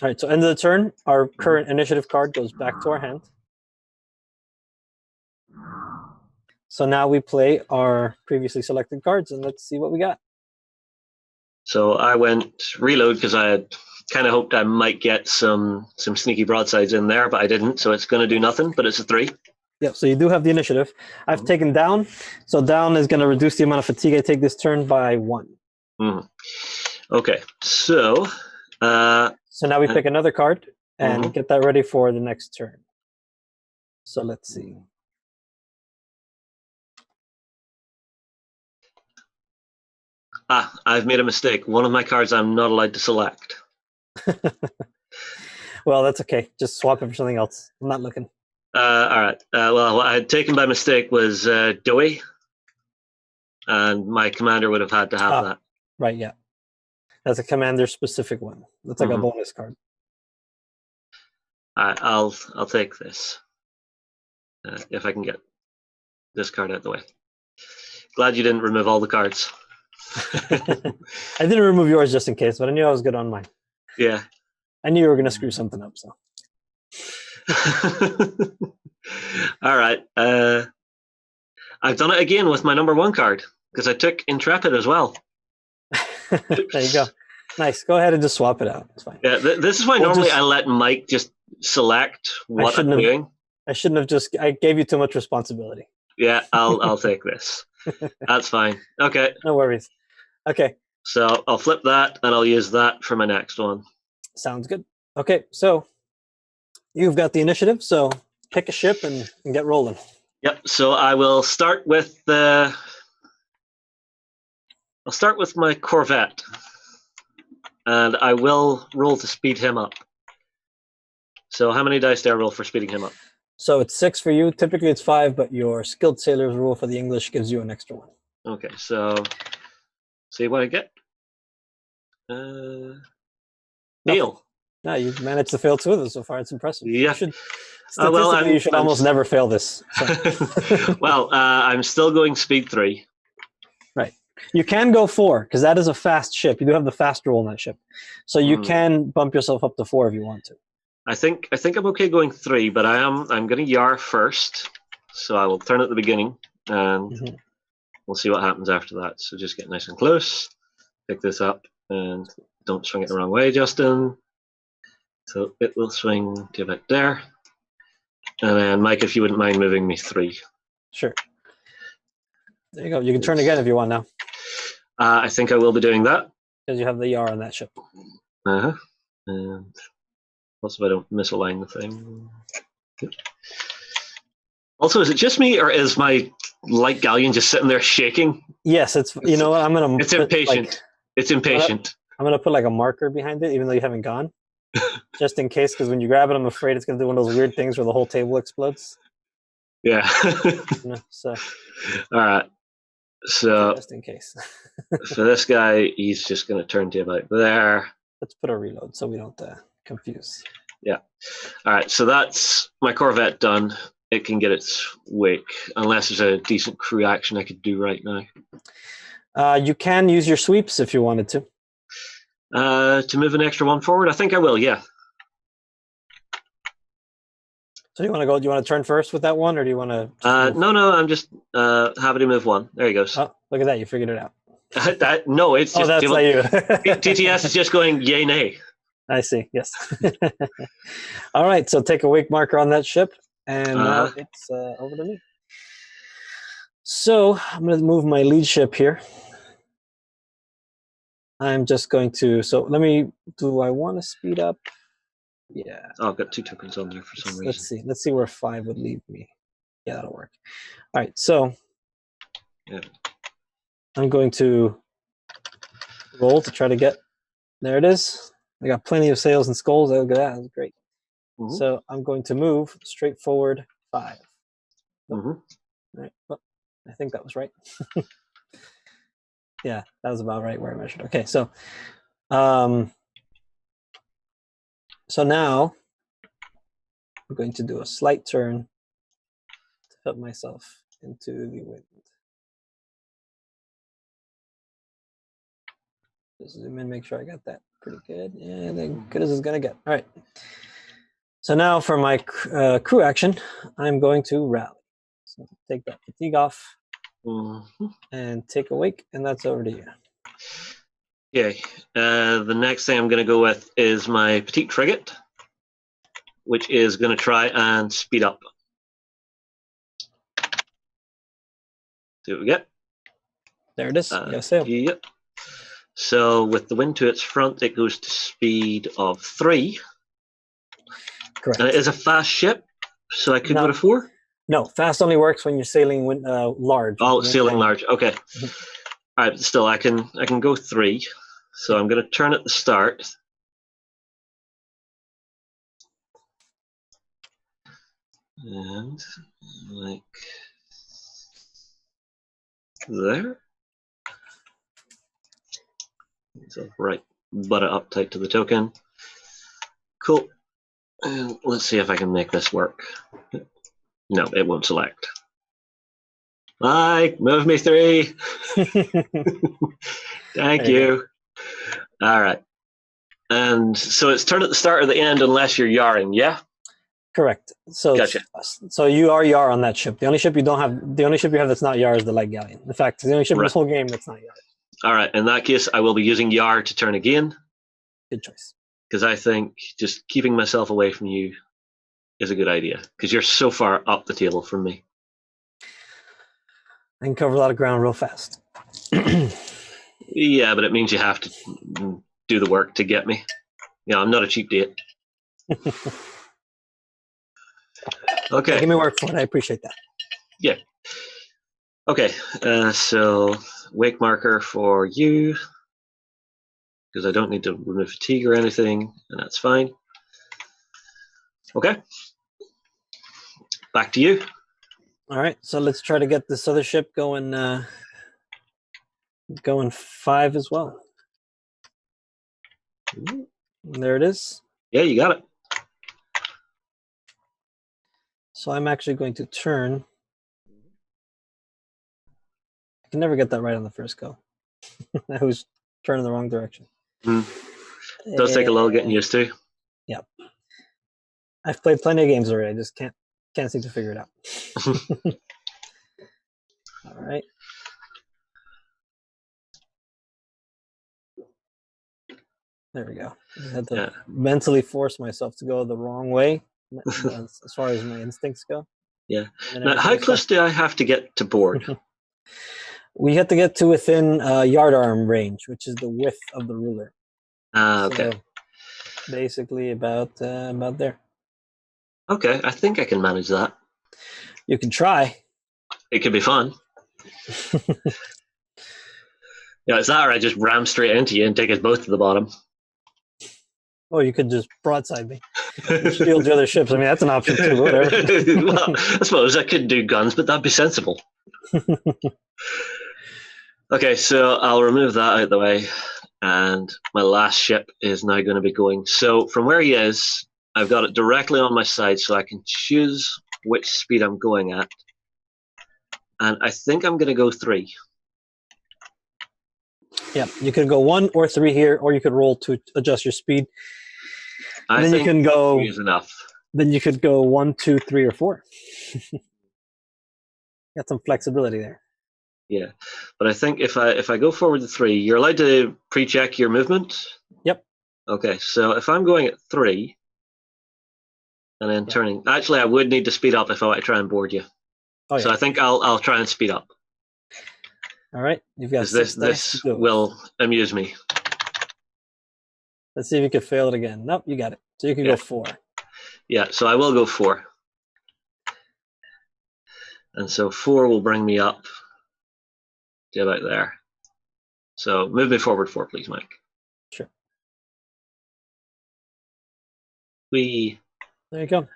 right, so end of the turn, our current initiative card goes back to our hand. So now we play our previously selected cards, and let's see what we got. So I went reload because I had kind of hoped I might get some sneaky broadsides in there, but I didn't, so it's going to do nothing, but it's a 3. Yep, so you do have the initiative. I've taken down, so down is going to reduce the amount of fatigue I take this turn by 1. Okay, so... so now we pick another card and get that ready for the next turn. So let's see. I've made a mistake. One of my cards I'm not allowed to select. Well, that's okay. Just swap it for something else. I'm not looking. All right. Well, what I had taken by mistake was Dewey, and my commander would have had to have that. Right, yeah. That's a commander-specific one. That's like a bonus card. All right, I'll take this if I can get this card out of the way. Glad you didn't remove all the cards. I didn't remove yours just in case, but I knew I was good on mine. Yeah. I knew you were going to screw something up, so. All right. I've done it again with my number 1 card because I took Intrepid as well. There you go. Nice. Go ahead and just swap it out. It's fine. Yeah, this is why normally I let Mike just select what I'm doing. I shouldn't have I gave you too much responsibility. Yeah, I'll take this. That's fine. Okay. No worries. Okay. So I'll flip that and I'll use that for my next one. Sounds good. Okay, so you've got the initiative, so pick a ship and get rolling. Yep. So I will start with my Corvette, and I will roll to speed him up. So how many dice do I roll for speeding him up? So it's 6 for you. Typically it's 5, but your skilled sailor's rule for the English gives you an extra 1. Okay, so see what I get. Fail. No, you've managed to fail 2 of them so far. It's impressive. Yeah. Statistically, you should almost never fail this. So. Well, I'm still going speed 3. Right. You can go 4 because that is a fast ship. You do have the fast roll on that ship, so you can bump yourself up to 4 if you want to. I think I'm okay going 3, but I'm going to Yar first, so I will turn at the beginning, and we'll see what happens after that. So just get nice and close, pick this up, and don't swing it the wrong way, Justin. So it will swing to about there, and then Mike, if you wouldn't mind moving me 3. Sure. There you go. You can turn again if you want now. I think I will be doing that because you have the Yar on that ship. And also, if I don't misalign the thing. Also, is it just me, or is my light galleon just sitting there shaking? Yes, it's. You know what? I'm gonna. It's impatient. It's impatient. I'm gonna put like a marker behind it, even though you haven't gone, just in case. Because when you grab it, I'm afraid it's gonna do one of those weird things where the whole table explodes. Yeah. So. All right. So. Just in case. For this guy, he's just gonna turn to about there. Let's put a reload so we don't confuse. Yeah. All right. So that's my Corvette done. It can get its wake, unless there's a decent crew action I could do right now. You can use your sweeps if you wanted to. To move an extra 1 forward, I think I will. Yeah. So do you want to go? Do you want to turn first with that one, or do you want to? No. I'm just happy to move 1. There he goes. Oh, look at that! You figured it out. No, it's Oh, just that's not you. TTS is just going yay nay. I see. Yes. All right. So take a wake marker on that ship, and now it's over to me. So I'm going to move my lead ship here. I'm just going to. So let me. Do I want to speed up? Yeah. Oh, I've got 2 tokens on there for some reason. Let's see. Let's see where 5 would leave me. Yeah, that'll work. All right. So Yeah. I'm going to roll to try to get. There it is. I got plenty of sails and skulls. Look at that. That's great. Mm-hmm. So I'm going to move straight forward 5. Mm-hmm. All right. Well, I think that was right. Yeah, that was about right where I measured. Okay, so so now I'm going to do a slight turn to put myself into the wind. Just zoom in, make sure I got that pretty good. Yeah, as good as it's gonna get. All right. So now for my crew action, I'm going to rally. So take that fatigue off and take a wake, and that's over to you. Okay. The next thing I'm going to go with is my petite frigate, which is going to try and speed up. See what we get. There it is. Got sail. Yep. So with the wind to its front, it goes to speed of 3. Correct. And it is a fast ship, so I could go to 4? No, fast only works when you're sailing large. Oh, sailing large. Okay. All right, still I can go 3. So I'm going to turn at the start. And like there. So right, butt it up tight to the token. Cool. And let's see if I can make this work. No, it won't select. Move me 3. Thank you. All right. And so it's turn at the start or the end unless you're yarring, yeah? Correct. So gotcha. So you are yar on that ship. The only ship you have that's not yar is the light galleon. In fact, it's the only ship in this whole game that's not yar. All right. In that case, I will be using yar to turn again. Good choice. Because I think just keeping myself away from you is a good idea. Because you're so far up the table from me. I can cover a lot of ground real fast. Yeah, but it means you have to do the work to get me. Yeah, I'm not a cheap date. Okay. Give me work for it. I appreciate that. Yeah. Okay. So wake marker for you, because I don't need to remove fatigue or anything, and that's fine. Okay. Back to you. All right. So let's try to get this other ship going. Going 5 as well. There it is. Yeah, you got it. So I'm actually going to turn. I can never get that right on the first go. I was turning the wrong direction. Does take a little getting used to. Yeah. I've played plenty of games already. I just can't seem to figure it out. All right. There we go. I just had to mentally force myself to go the wrong way as far as my instincts go. Yeah. Now, how close do I have to get to board? We have to get to within yard arm range, which is the width of the ruler. Okay. So basically about there. Okay, I think I can manage that. You can try. It could be fun. Yeah, it's that or I just ram straight into you and take us both to the bottom. Oh, you could just broadside me. Shield the other ships. I mean, that's an option too. Whatever. Well, I suppose I could do guns, but that'd be sensible. Okay, so I'll remove that out of the way. And my last ship is now going to be going. So from where he is, I've got it directly on my side so I can choose which speed I'm going at. And I think I'm going to go 3. Yeah, you could go 1 or 3 here, or you could roll to adjust your speed. I then think you can go. 3 is enough. Then you could go 1, 2, 3, or 4. Got some flexibility there. Yeah, but I think if I go forward to 3, you're allowed to pre-check your movement. Yep. Okay, so if I'm going at 3 and then Yeah. turning, actually I would need to speed up if I want to try and board you. Oh, So yeah. I think I'll try and speed up All right. You've got because 6 dice this to go. will amuse me. Let's see if you can fail it again. Nope, you got it. So you can Yeah. go 4. Yeah, so I will go 4. And so 4 will bring me up to about there. So move me forward 4, please, Mike. Sure. We There you go.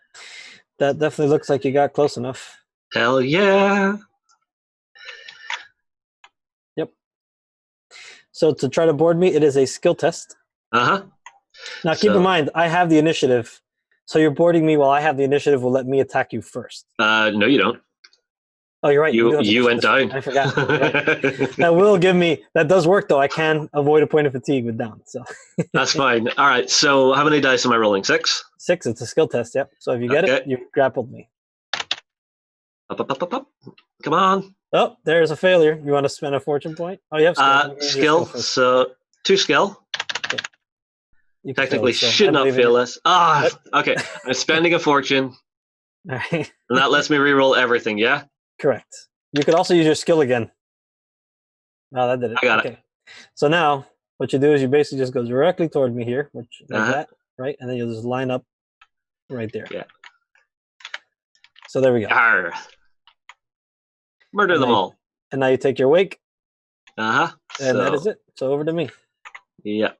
That definitely looks like you got close enough. hell yeah. Yep. So to try to board me, it is a skill test. Uh-huh. Now keep in mind, I have the initiative. So you're boarding me while I have the initiative will let me attack you first. No, you don't. Oh, you're right. You went down. I forgot. Right. That will give me. That does work though. I can avoid a point of fatigue with down. So That's fine. All right. So how many dice am I rolling? 6. 6. It's a skill test. Yep. So if you get it, you grappled me. Up. Come on. Oh, there's a failure. You want to spend a fortune point? Oh, you have skill. Skill. So 2 skill. You Technically should not fail this. Okay. I'm spending a fortune, All right. and that lets me reroll everything. Yeah. Correct. You could also use your skill again. No, that did it. I got it. So now what you do is you basically just go directly toward me here, which like that, right? And then you'll just line up right there. Yeah. So there we go. Arr. Murder them all. And now you take your wake. And that is it. So over to me. Yeah.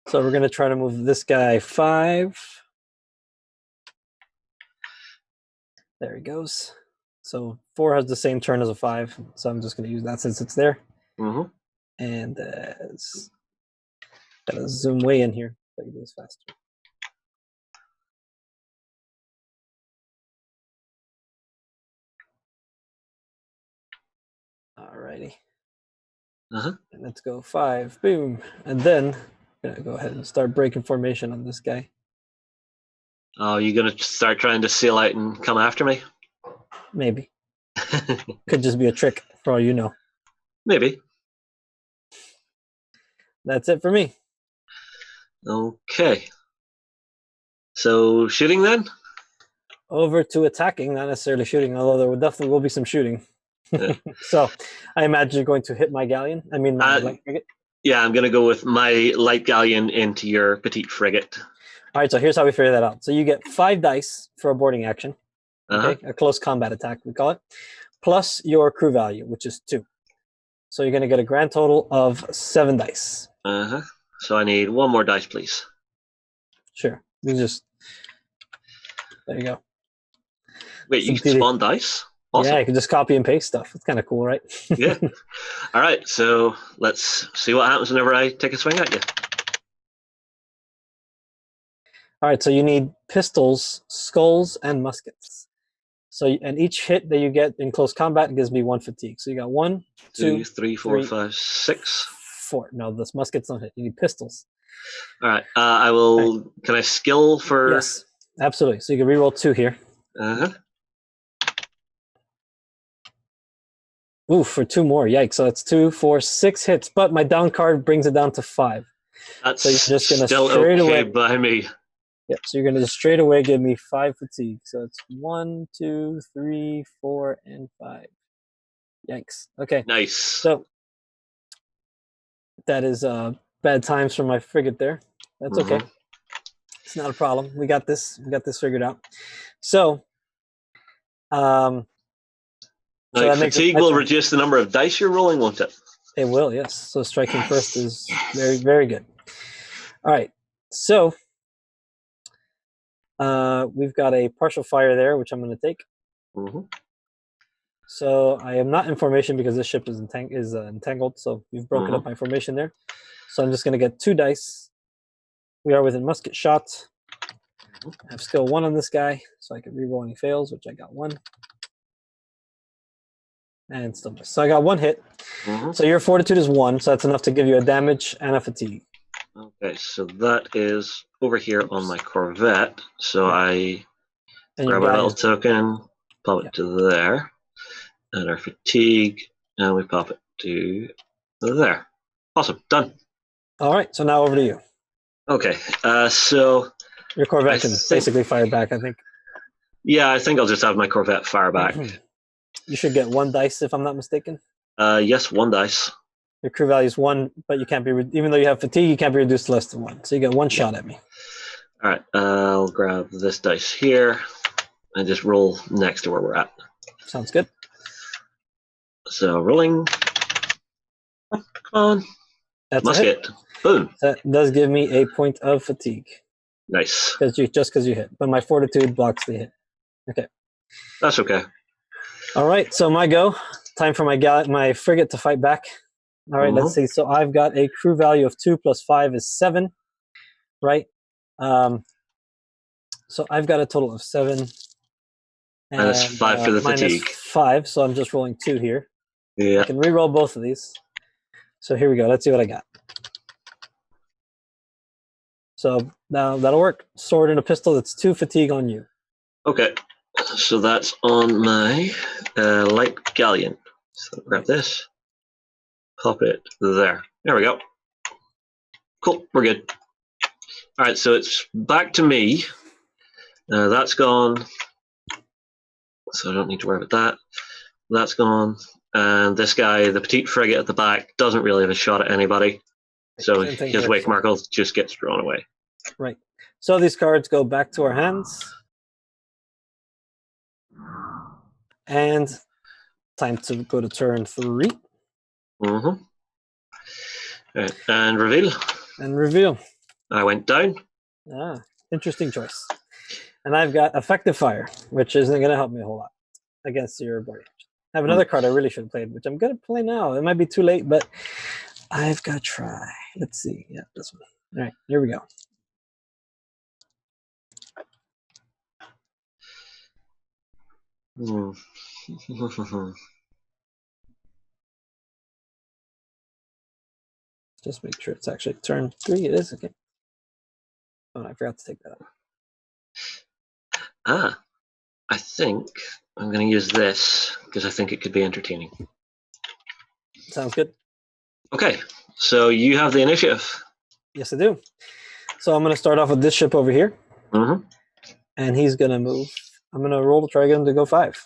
So we're going to try to move this guy 5. There he goes. So 4 has the same turn as a 5. So I'm just going to use that since it's there. Mm-hmm. And gotta zoom way in here. So I can do this faster. Alrighty. And let's go 5. Boom. And then I'm gonna go ahead and start breaking formation on this guy. Oh, you gonna start trying to sail out and come after me? Maybe. Could just be a trick for all you know. Maybe. That's it for me. Okay. So shooting then? Over to attacking, not necessarily shooting, although there definitely will be some shooting. So I imagine you're going to hit my galleon. I mean, my light frigate. Yeah, I'm going to go with my light galleon into your petite frigate. All right, so here's how we figure that out. So you get 5 dice for a boarding action. Okay, a close combat attack, we call it, plus your crew value, which is 2. So you're going to get a grand total of 7 dice. So I need 1 more dice, please. Sure. You just there you go. Wait, you can spawn dice? Awesome. Yeah, you can just copy and paste stuff. It's kind of cool, right? Yeah. All right, so let's see what happens whenever I take a swing at you. All right, so you need pistols, skulls, and muskets. So, and each hit that you get in close combat gives me 1 fatigue. So you got 1, 2, 3, 4, 5, 6. 4. No, the muskets don't hit. You need pistols. All right, I will. Right. Can I skill for? Yes, absolutely. So you can reroll 2 here. Ooh, for 2 more. Yikes! So it's 2, 4, 6 hits. But my down card brings it down to 5. That's so you're just gonna still straight okay away by me. Yep. So you're gonna just straight away give me 5 fatigue. So it's 1, 2, 3, 4, and 5. Yikes. Okay. Nice. So that is bad times for my frigate there. That's okay. It's not a problem. We got this. We got this figured out. So, now, fatigue will reduce the number of dice you're rolling, won't it? It will, yes. So striking first is very, very good. All right. So we've got a partial fire there, which I'm going to take. So I am not in formation because this ship is entangled. So you've broken up my formation there. So I'm just going to get 2 dice. We are within musket shot. I have skill 1 on this guy, so I can reroll any fails, which I got 1. And still miss. So I got 1 hit. So your fortitude is 1, so that's enough to give you a damage and a fatigue. Okay, so that is over here on my Corvette. So I grab a little token, pop it to there, and our fatigue And we pop it to there. Awesome, done. All right, so now over to you. Okay, so Your Corvette can think- basically fire back, I think. yeah, I think I'll just have my Corvette fire back. You should get 1 dice, if I'm not mistaken. Yes, 1 dice. Your crew value is 1, but you can't be, even though you have fatigue, you can't be reduced to less than 1. So you get 1 shot at me. All right, I'll grab this dice here and just roll next to where we're at. Sounds good. So rolling. Come on. That's Musket. Boom. That does give me a point of fatigue. Nice. Just because you hit. But my fortitude blocks the hit. Okay. That's okay. All right, so my go. Time for my frigate to fight back. All right, let's see. So I've got a crew value of 2 plus 5 is 7, right? So I've got a total of 7. And that's 5 for the fatigue. 5, so I'm just rolling 2 here. Yeah. I can re-roll both of these. So here we go. Let's see what I got. So now that'll work. Sword and a pistol. That's 2 fatigue on you. Okay. So that's on my light galleon. So grab this. Pop it there. There we go. Cool. We're good. All right. So it's back to me. That's gone. So I don't need to worry about that. That's gone. And this guy, the petite frigate at the back, doesn't really have a shot at anybody. So his wake marker just gets drawn away. Right. So these cards go back to our hands. And time to go to turn 3. Mm-hmm. All right. And reveal. And reveal. I went down. Ah, interesting choice. And I've got effective fire, which isn't going to help me a whole lot against your board. I have another card I really should have played, which I'm going to play now. It might be too late, but I've got to try. Let's see. Yeah, this one. All right, here we go. Just make sure it's actually turn 3. It is. Okay. Oh, I forgot to take that out. I think I'm going to use this because I think it could be entertaining. Sounds good. Okay, so you have the initiative. Yes, I do. So I'm going to start off with this ship over here. Mm-hmm. And he's going to move. I'm going to roll to try to get him to go 5.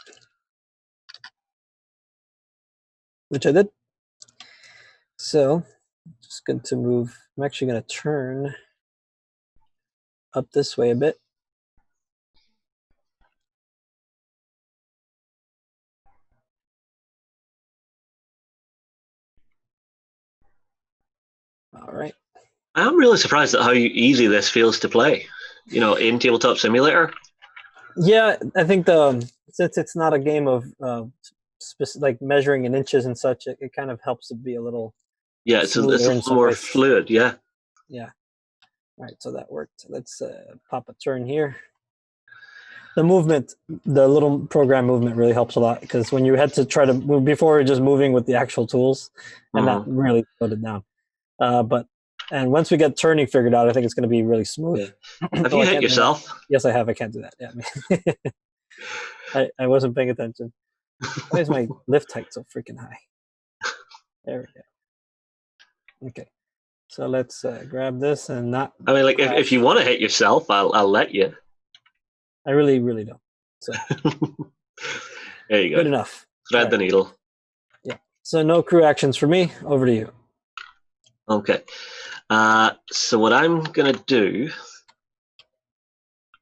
Which I did. So, just going to move. I'm actually going to turn up this way a bit. All right. I'm really surprised at how easy this feels to play. You know, in Tabletop Simulator. Yeah, I think since it's not a game of like measuring in inches and such, it kind of helps it be a little. Yeah, it's a little more fluid. Yeah. Yeah. All right, so that worked. Let's pop a turn here. The movement, the little program movement really helps a lot because when you had to try to move before, you're just moving with the actual tools, and that really slowed it down. And once we get turning figured out, I think it's going to be really smooth. Yeah. Have you hit yourself? Yes, I have. I can't do that. Yeah, I wasn't paying attention. Why is my lift height so freaking high? There we go. Okay, so let's grab this and not. I mean, like if you want to hit yourself, I'll let you. I really don't. So there you go. Good enough. Thread the needle. Yeah. So no crew actions for me. Over to you. Okay. So what I'm gonna do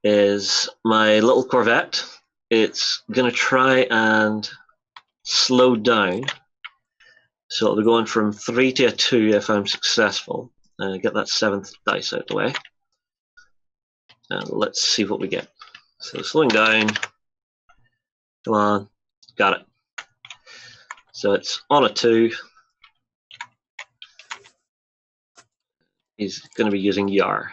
is my little Corvette. It's gonna try and slow down. So it'll be going from 3 to a 2 if I'm successful. Get that 7th dice out of the way. And let's see what we get. So slowing down. Come on. Got it. So it's on a 2. He's going to be using Yar.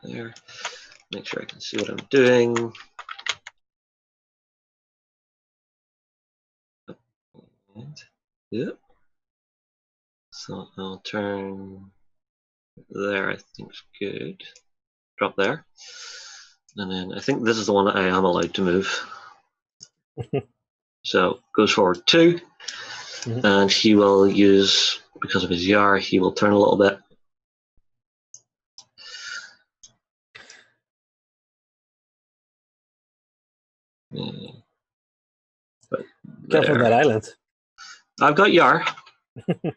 There. Make sure I can see what I'm doing. Yep. So I'll turn there, I think is good. Drop there. And then I think this is the one that I am allowed to move. So goes forward 2, and he will use, because of his Yar, he will turn a little bit. But Careful with that island. I've got Yar. I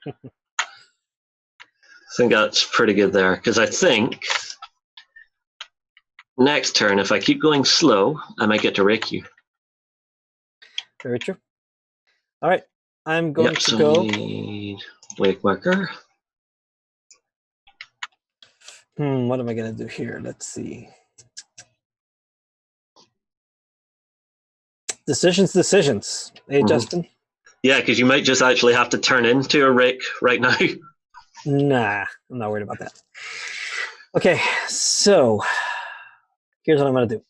think that's pretty good there, because I think next turn, if I keep going slow, I might get to rake you. Very true. All right, I'm going to go. Need wake marker. What am I going to do here? Let's see. Decisions. Hey, Justin? Yeah, because you might just actually have to turn into a rake right now. Nah, I'm not worried about that. Okay, so here's what I'm going to do.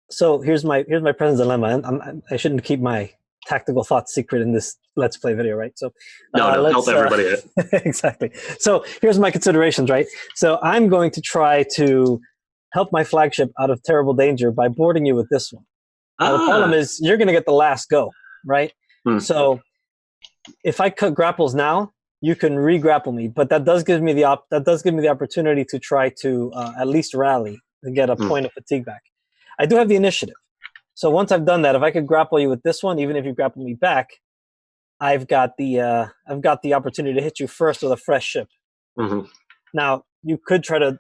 So here's my present dilemma. I shouldn't keep my tactical thoughts secret in this Let's Play video, right? So no, help everybody out. Exactly. So here's my considerations, right? So I'm going to try to help my flagship out of terrible danger by boarding you with this one. Now, the problem is you're going to get the last go, right? So if I cut grapples now, you can re-grapple me, but that does give me the opportunity to try to at least rally and get a point of fatigue back. I do have the initiative, so once I've done that, if I could grapple you with this one, even if you grapple me back, I've got the opportunity to hit you first with a fresh ship. Now you could try to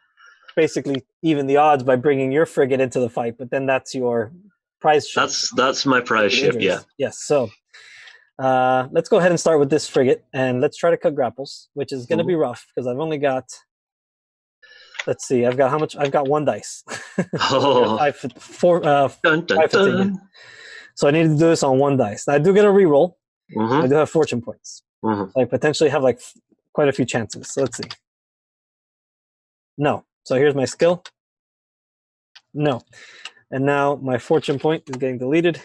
basically even the odds by bringing your frigate into the fight, but then that's your prize ship. That's my prize ship. Yeah. Yes. So let's go ahead and start with this frigate, and let's try to cut grapples, which is going to be rough because I've only got. Let's see. I've got how much? I've got 1 dice. Five fatigue. So I need to do this on 1 dice. Now, I do get a reroll. I do have fortune points. So I potentially have like quite a few chances. So let's see. No. So here's my skill. No. And now my fortune point is getting deleted.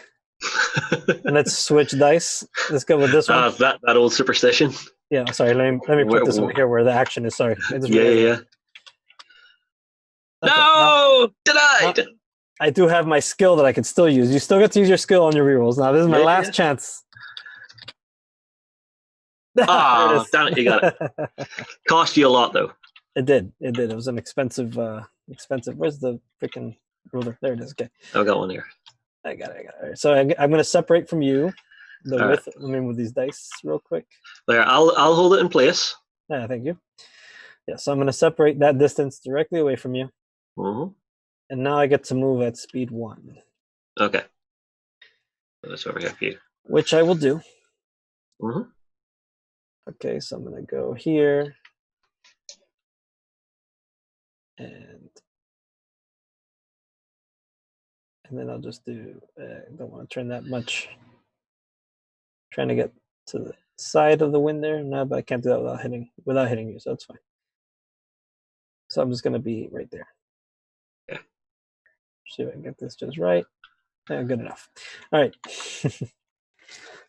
And let's switch dice. Let's go with this one. That old superstition. Yeah, sorry. Let me put this over here where the action is. Sorry. Yeah. Okay, no! Denied! I do have my skill that I can still use. You still get to use your skill on your rerolls. Now, this is my last chance. Ah, damn it, you got it. Cost you a lot, though. It did. It was an expensive. Where's the freaking ruler? There it is. Okay. I've got one here. I got it. All right. So I'm going to separate from you the width. Let me move these dice real quick. There, I'll hold it in place. Yeah, thank you. Yeah, so I'm going to separate that distance directly away from you. And now I get to move at speed 1. Okay. That's over here for you. Which I will do. Okay, so I'm going to go here. And then I'll just do, don't want to turn that much. Trying to get to the side of the wind there. No, but I can't do that without hitting you, so that's fine. So I'm just going to be right there. Yeah. See if I can get this just right. Yeah, good enough. All right.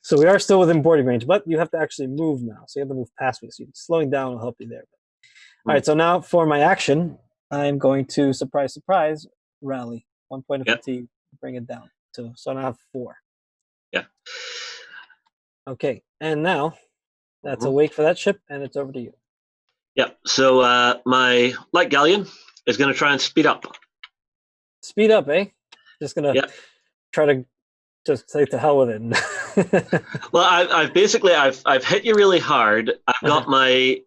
So we are still within boarding range, but you have to actually move now. So you have to move past me. So slowing down will help you there. All right, so now for my action, I'm going to, surprise, surprise, rally. 1 point of fatigue, bring it down. So now I have 4. Yeah. Okay, and now that's a wake for that ship, and it's over to you. Yeah, so my light galleon is going to try and speed up. Speed up, eh? Just going to try to just say to hell with it. Well, I've basically hit you really hard. I've got my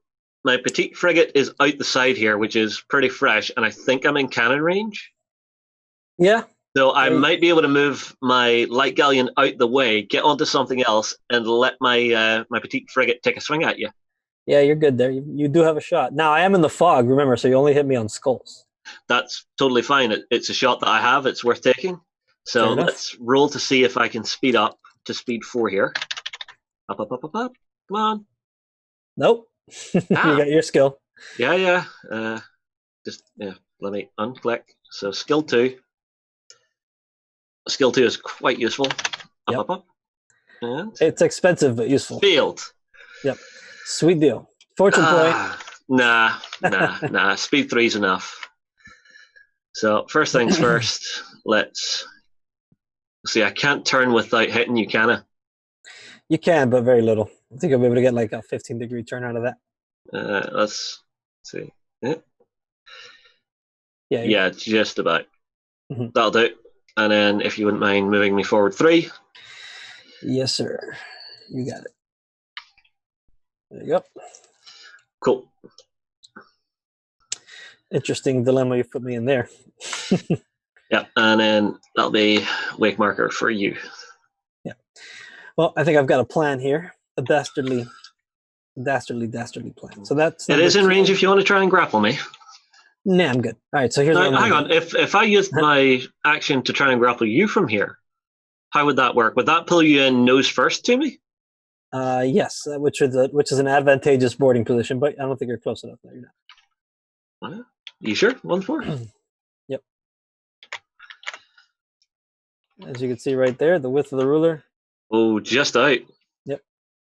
petite frigate is out the side here, which is pretty fresh, and I think I'm in cannon range. Yeah. So I might be able to move my light galleon out the way, get onto something else, and let my my petite frigate take a swing at you. Yeah, you're good there. You do have a shot. Now, I am in the fog, remember, so you only hit me on skulls. That's totally fine. It's a shot that I have. It's worth taking. So let's roll to see if I can speed up to speed 4 here. Up. Come on. Nope. You got your skill. Yeah. Let me unclick. So skill 2. Skill 2 is quite useful. Up. And it's expensive, but useful. Failed. Yep. Sweet deal. Fortune point. Nah. Speed 3 is enough. So first things first, let's See, I can't turn without hitting you, can I? You can, but very little. I think I'll be able to get like a 15-degree turn out of that. Let's see. Yeah. Yeah, just about. Mhm. That'll do. And then, if you wouldn't mind moving me forward 3. Yes, sir. You got it. There you go. Cool. Interesting dilemma you put me in there. Yeah, and then that'll be wake marker for you. Yeah. Well, I think I've got a plan here. A dastardly plan. So that's It is in 2. range if you want to try and grapple me. Nah, I'm good. All right, so here's what Now, I'm hang on. If I used my action to try and grapple you from here, how would that work? Would that pull you in nose first to me? Yes, which is an advantageous boarding position, but I don't think you're close enough there. You're not. You sure? Once more? Yep. As you can see right there, the width of the ruler. Oh, just out. Yep.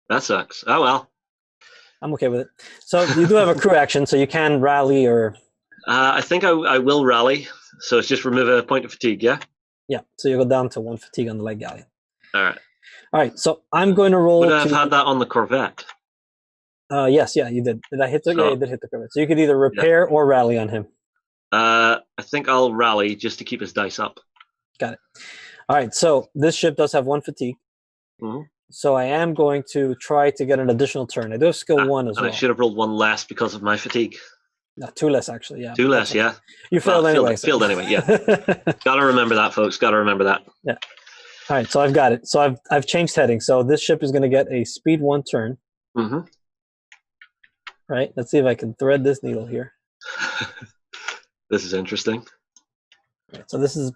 That sucks. Oh, well. I'm okay with it. So you do have a crew action, so you can rally or... I think I will rally. So it's just remove a point of fatigue, yeah? Yeah, so you go down to 1 fatigue on the light galleon. All right. All right, so I'm going to roll... Would I have had that on the Corvette? Yes, yeah, you did. Did I hit the... So, yeah, you did hit the Corvette. So you could either repair or rally on him. I think I'll rally just to keep his dice up. Got it. All right, so this ship does have 1 fatigue. Mm-hmm. So I am going to try to get an additional turn. I do have skill 1 as and well. I should have rolled 1 less because of my fatigue. No, 2 less, actually, yeah. 2 less, yeah. You failed anyway. Failed anyway, yeah. Gotta remember that, folks. Gotta remember that. Yeah. All right, so I've got it. So I've changed heading. So this ship is going to get a speed 1 turn. Mm-hmm. Right. Let's see if I can thread this needle here. This is interesting. Right, so this is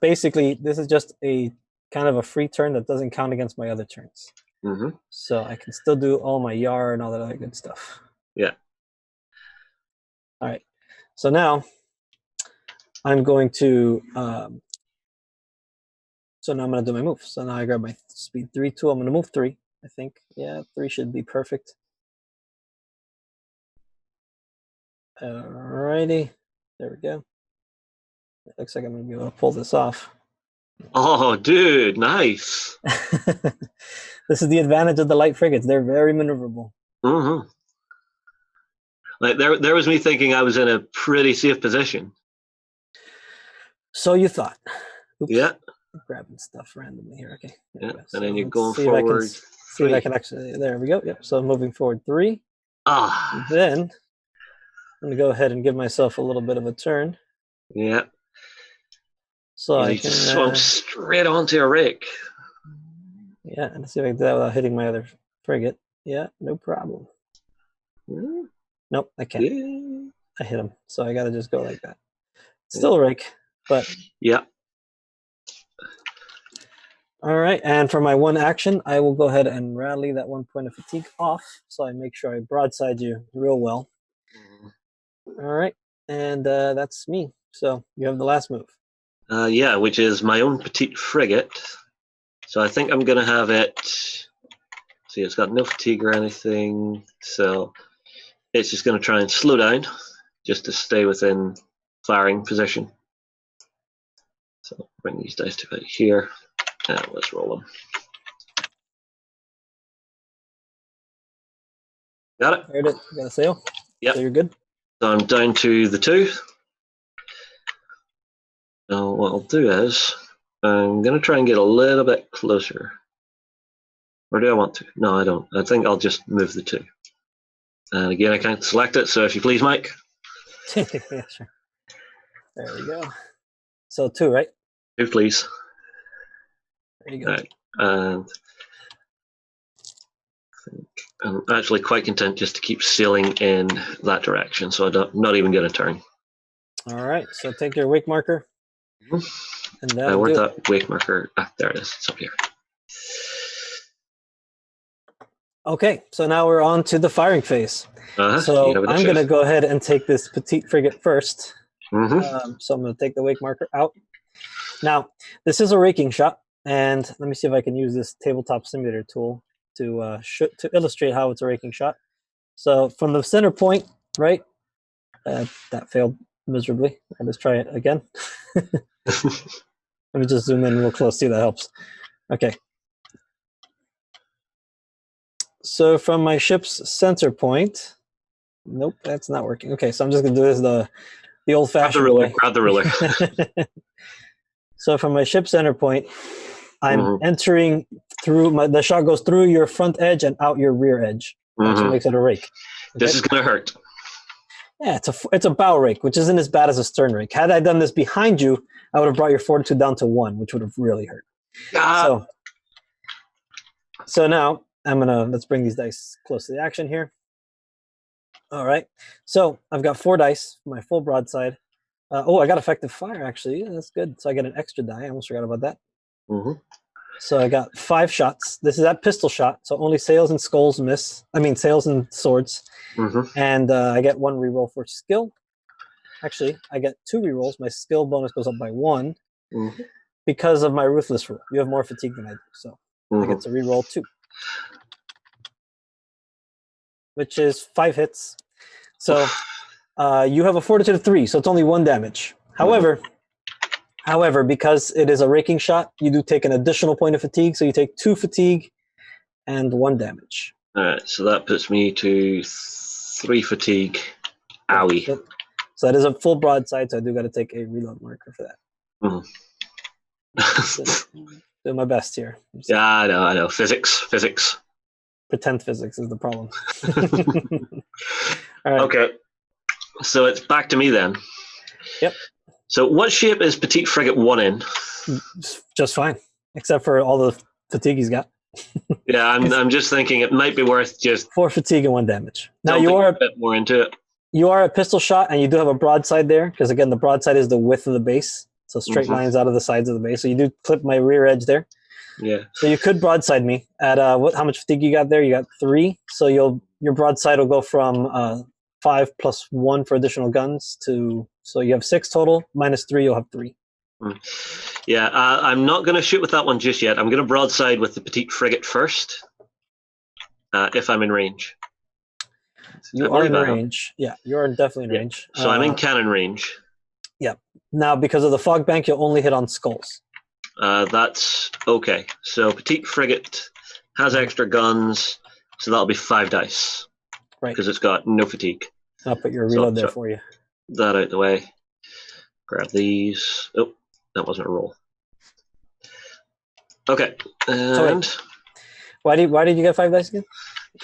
just a kind of a free turn that doesn't count against my other turns. Mm-hmm. So I can still do all my yar and all that other good stuff. Yeah. All right. So now I'm going to. So now I'm going to do my move. So now I grab my speed 3, 2. I'm going to move 3. I think. Yeah, 3 should be perfect. Alrighty. There we go. It looks like I'm going to be able to pull this off. Oh, dude, nice. This is the advantage of the light frigates. They're very maneuverable. Mm-hmm. Like there was me thinking I was in a pretty safe position. So you thought. Oops. Yeah. I'm grabbing stuff randomly here. Okay. Yeah. And so then you're going forward. See if I can actually. There we go. Yep. So moving forward 3. Ah. Then I'm going to go ahead and give myself a little bit of a turn. Yeah. So I can swung straight onto a rake. Yeah, and see if I can do that without hitting my other frigate. Yeah, no problem. Mm. Nope, I can't. Yeah. I hit him, so I got to just go like that. Still a rake, but yeah. All right, and for my 1 action, I will go ahead and rally that 1 point of fatigue off, so I make sure I broadside you real well. All right, and that's me. So you have the last move. Yeah, which is my own petite frigate. So I think I'm going to have it. See, it's got no fatigue or anything. So it's just going to try and slow down just to stay within firing position. So bring these dice to about here. And let's roll them. Got it? Heard it. You got a sail? Yep. So you're good? So I'm down to the 2. Now what I'll do is I'm going to try and get a little bit closer. Or do I want to? No, I don't. I think I'll just move the 2. And again, I can't select it, so if you please, Mike. Yeah, sure. There we go. So 2, right? 2, please. There you go. Right. And I'm actually quite content just to keep sailing in that direction, so I'm not even going to turn. All right, so take your wake marker. And where's that wake marker? Ah, there it is. It's up here. Okay, so now we're on to the firing phase. So I'm going to go ahead and take this petite frigate first. Mm-hmm. So I'm going to take the wake marker out. Now, this is a raking shot, and let me see if I can use this Tabletop Simulator tool to illustrate how it's a raking shot. So from the center point, right? That failed miserably. Let's try it again. Let me just zoom in real close, see if that helps. Okay. So from my ship's center point, nope, that's not working. Okay, so I'm just gonna do this the old-fashioned way. Grab the ruler. So from my ship center point, I'm Mhm. entering through the shot goes through your front edge and out your rear edge. That's what Mhm. makes it a rake. Okay? This is gonna hurt. Yeah, it's a bow rake, which isn't as bad as a stern rake. Had I done this behind you, I would have brought your fortitude down to 1, which would have really hurt. Ah. So now let's bring these dice close to the action here. All right. So I've got 4 dice for my full broadside. I got effective fire actually. Yeah, that's good. So I get an extra die. I almost forgot about that. Mhm. So I got 5 shots. This is that pistol shot. So only sails and skulls miss. I mean sails and swords. Mhm. And I get 1 reroll for skill. Actually, I get 2 rerolls. My skill bonus goes up by 1 Mhm. because of my ruthless rule. You have more fatigue than I do, so I get to reroll 2, which is 5 hits. So you have a fortitude of 3, so it's only 1 damage. However, because it is a raking shot, you do take an additional point of fatigue, so you take 2 fatigue and 1 damage. All right, so that puts me to 3 fatigue. Owie. So that is a full broadside, so I do got to take a reload marker for that. Doing my best here. Yeah, I know. Physics. Pretend physics is the problem. All right. Okay, so it's back to me then. Yep. So what shape is Petite Frigate 1 in? Just fine, except for all the fatigue he's got. Yeah, I'm just thinking it might be worth just 4 fatigue and 1 damage. Now you are a bit more into it. You are a pistol shot, and you do have a broadside there, because again, the broadside is the width of the base, so straight lines out of the sides of the base. So you do clip my rear edge there. Yeah. So you could broadside me at how much fatigue you got there? You got 3. So your broadside will go from 5 plus 1 for additional guns so you have 6 total. Minus 3, you'll have 3. Yeah, I'm not going to shoot with that one just yet. I'm going to broadside with the Petite Frigate first, if I'm in range. You are in range. Yeah, you are definitely in range. So I'm in cannon range. Yeah. Now, because of the fog bank, you'll only hit on skulls. That's okay. So Petite Frigate has extra guns, so that'll be 5 dice. Right. Because it's got no fatigue. I'll put your reload there for you. That out the way. Grab these. Oh, that wasn't a roll. Okay. And why did you get 5 dice again?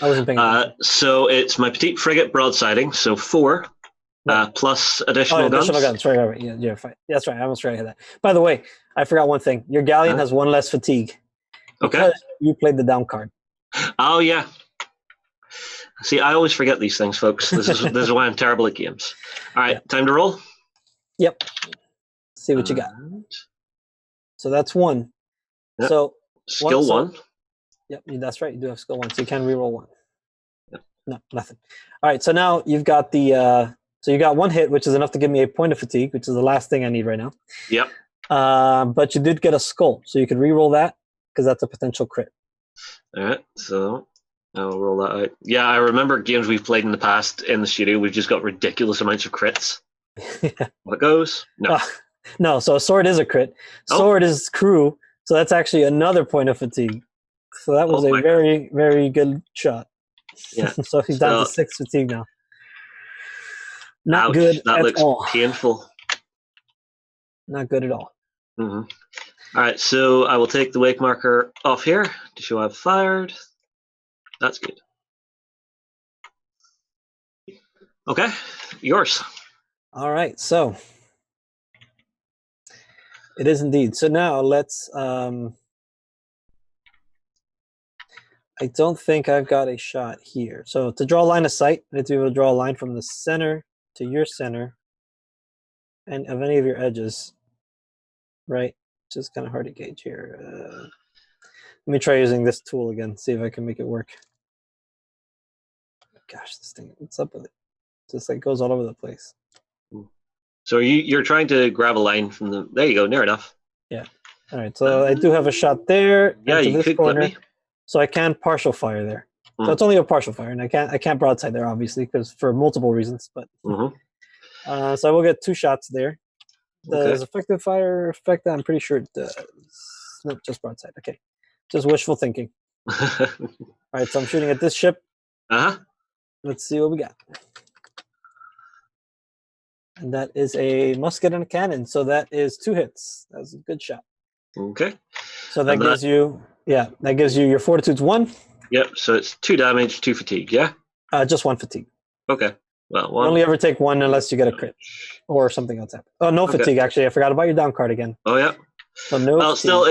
I wasn't paying attention. So it's my Petite Frigate broadsiding, so 4 plus additional guns. Additional guns, right. Yeah, fine. That's right. I almost forgot to hit that. By the way, I forgot one thing. Your galleon has 1 less fatigue. Okay. You played the down card. Oh yeah. See, I always forget these things, folks. This is why I'm terrible at games. All right, time to roll. Yep. See what you got. So that's 1. Yep. So skill 1. Yep, that's right. You do have skill 1, so you can reroll 1. Yep. No, nothing. All right, so now you've got the so you got 1 hit, which is enough to give me a point of fatigue, which is the last thing I need right now. Yep. But you did get a skull, so you could reroll that because that's a potential crit. All right, so I'll roll that out. Yeah, I remember games we've played in the past in the studio. We've just got ridiculous amounts of crits. What goes? No. No, so a sword is a crit. Sword is crew, so that's actually another point of fatigue. So that was a very, very good shot. Yeah. So he's down to 6 fatigue now. Not ouch, good that at looks all. painful. Not good at all. All right, so I will take the wake marker off here to show I've fired. That's good. Okay, yours. All right, so it is indeed. So now let's. I don't think I've got a shot here. So to draw a line of sight, I need to be able to draw a line from the center to your center and of any of your edges, right? Which is kind of hard to gauge here. Let me try using this tool again, see if I can make it work. Gosh, this thing, what's up with it? Just like goes all over the place. So you're trying to grab a line from the. There you go, near enough. Yeah. All right, so I do have a shot there. Yeah, you could clip me. So I can partial fire there. So it's only a partial fire, and I can't broadside there, obviously, because for multiple reasons. But so I will get 2 shots there. Does effective fire affect that? I'm pretty sure it does. Nope, just broadside. Okay. Just wishful thinking. All right, so I'm shooting at this ship. Uh-huh. Let's see what we got. And that is a musket and a cannon. So that is 2 hits. That's a good shot. Okay. So that gives you, that gives you your fortitude's 1. Yep, so it's 2 damage, 2 fatigue, yeah? Just 1 fatigue. Okay. Well, You 1. only ever take 1 unless you get a crit or something else happens. Oh, no fatigue, actually. I forgot about your down card again. Oh, yeah. So no Well, fatigue. still,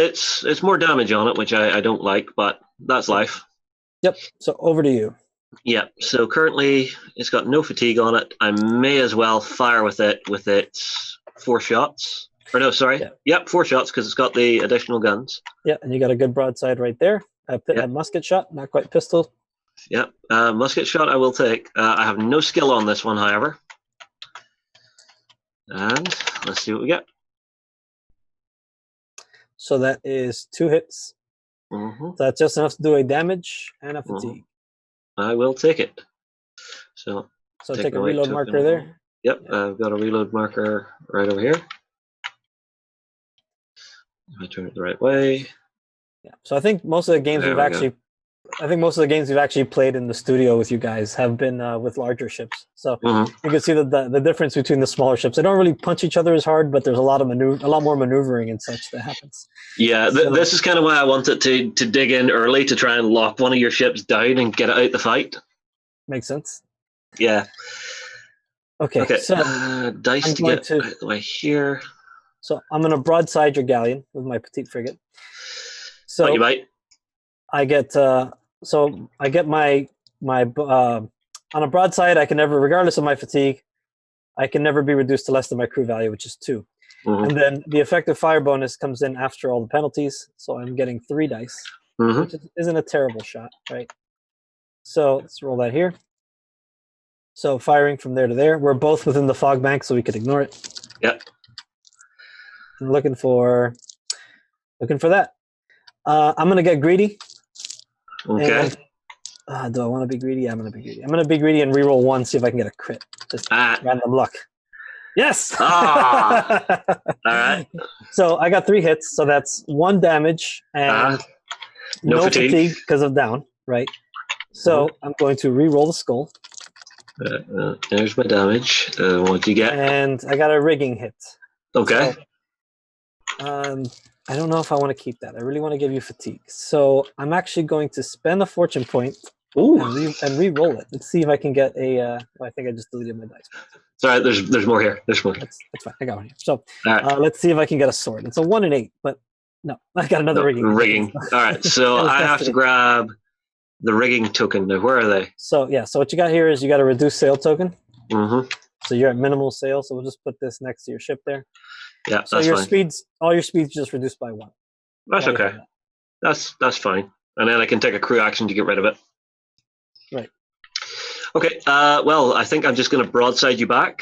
it's more damage on it, which I don't like, but that's life. Yep, so over to you. Yeah, so currently it's got no fatigue on it. I may as well fire with its 4 shots. Or no, sorry. Yeah. Yep, 4 shots because it's got the additional guns. Yeah, and you got a good broadside right there. A musket shot, not quite pistol. Yep, musket shot I will take. I have no skill on this one, however. And let's see what we get. So that is 2 hits. Mm-hmm. That's just enough to do a damage and a fatigue. I will take it. So take a reload marker there. Yep, I've got a reload marker right over here. If I turn it the right way. Yeah. So I think most of the games we've actually played in the studio with you guys have been with larger ships. So you can see the difference between the smaller ships. They don't really punch each other as hard, but there's a lot more maneuvering and such that happens. Yeah, this is kind of why I wanted to dig in early to try and lock one of your ships down and get it out the fight. Makes sense. Yeah. Okay. So dice to get out of the way here. So I'm going to broadside your galleon with my petite frigate. So you might. I get my on a broadside. I can never, regardless of my fatigue, I can never be reduced to less than my crew value, which is 2. And then the effective fire bonus comes in after all the penalties. So I'm getting 3 dice, which isn't a terrible shot, right? So let's roll that here. So firing from there to there. We're both within the fog bank, so we could ignore it. Yep. I'm looking for that. I'm going to get greedy. Okay. And, do I want to be greedy? I'm going to be greedy. I'm going to be greedy and reroll 1, see if I can get a crit. Just random luck. Yes! All right. So I got 3 hits, so that's 1 damage and no fatigue because of down, right? So I'm going to reroll the skull. There's my damage. What do you get? And I got a rigging hit. Okay. So, I don't know if I want to keep that. I really want to give you fatigue. So I'm actually going to spend a fortune point and re-roll it. Let's see if I can get a... I think I just deleted my dice. Sorry, there's more here. There's more. That's fine. I got one here. So let's see if I can get a sword. It's a 1 and 8, but no. I got another rigging. Rigging. All right, so I have to grab the rigging token. Now, where are they? So what you got here is you got a reduced sail token. Mm-hmm. So you're at minimal sail, so we'll just put this next to your ship there. Yeah, so all your speeds just reduced by 1. That's okay. That's fine. And then I can take a crew action to get rid of it. Right. Okay, well, I think I'm just going to broadside you back.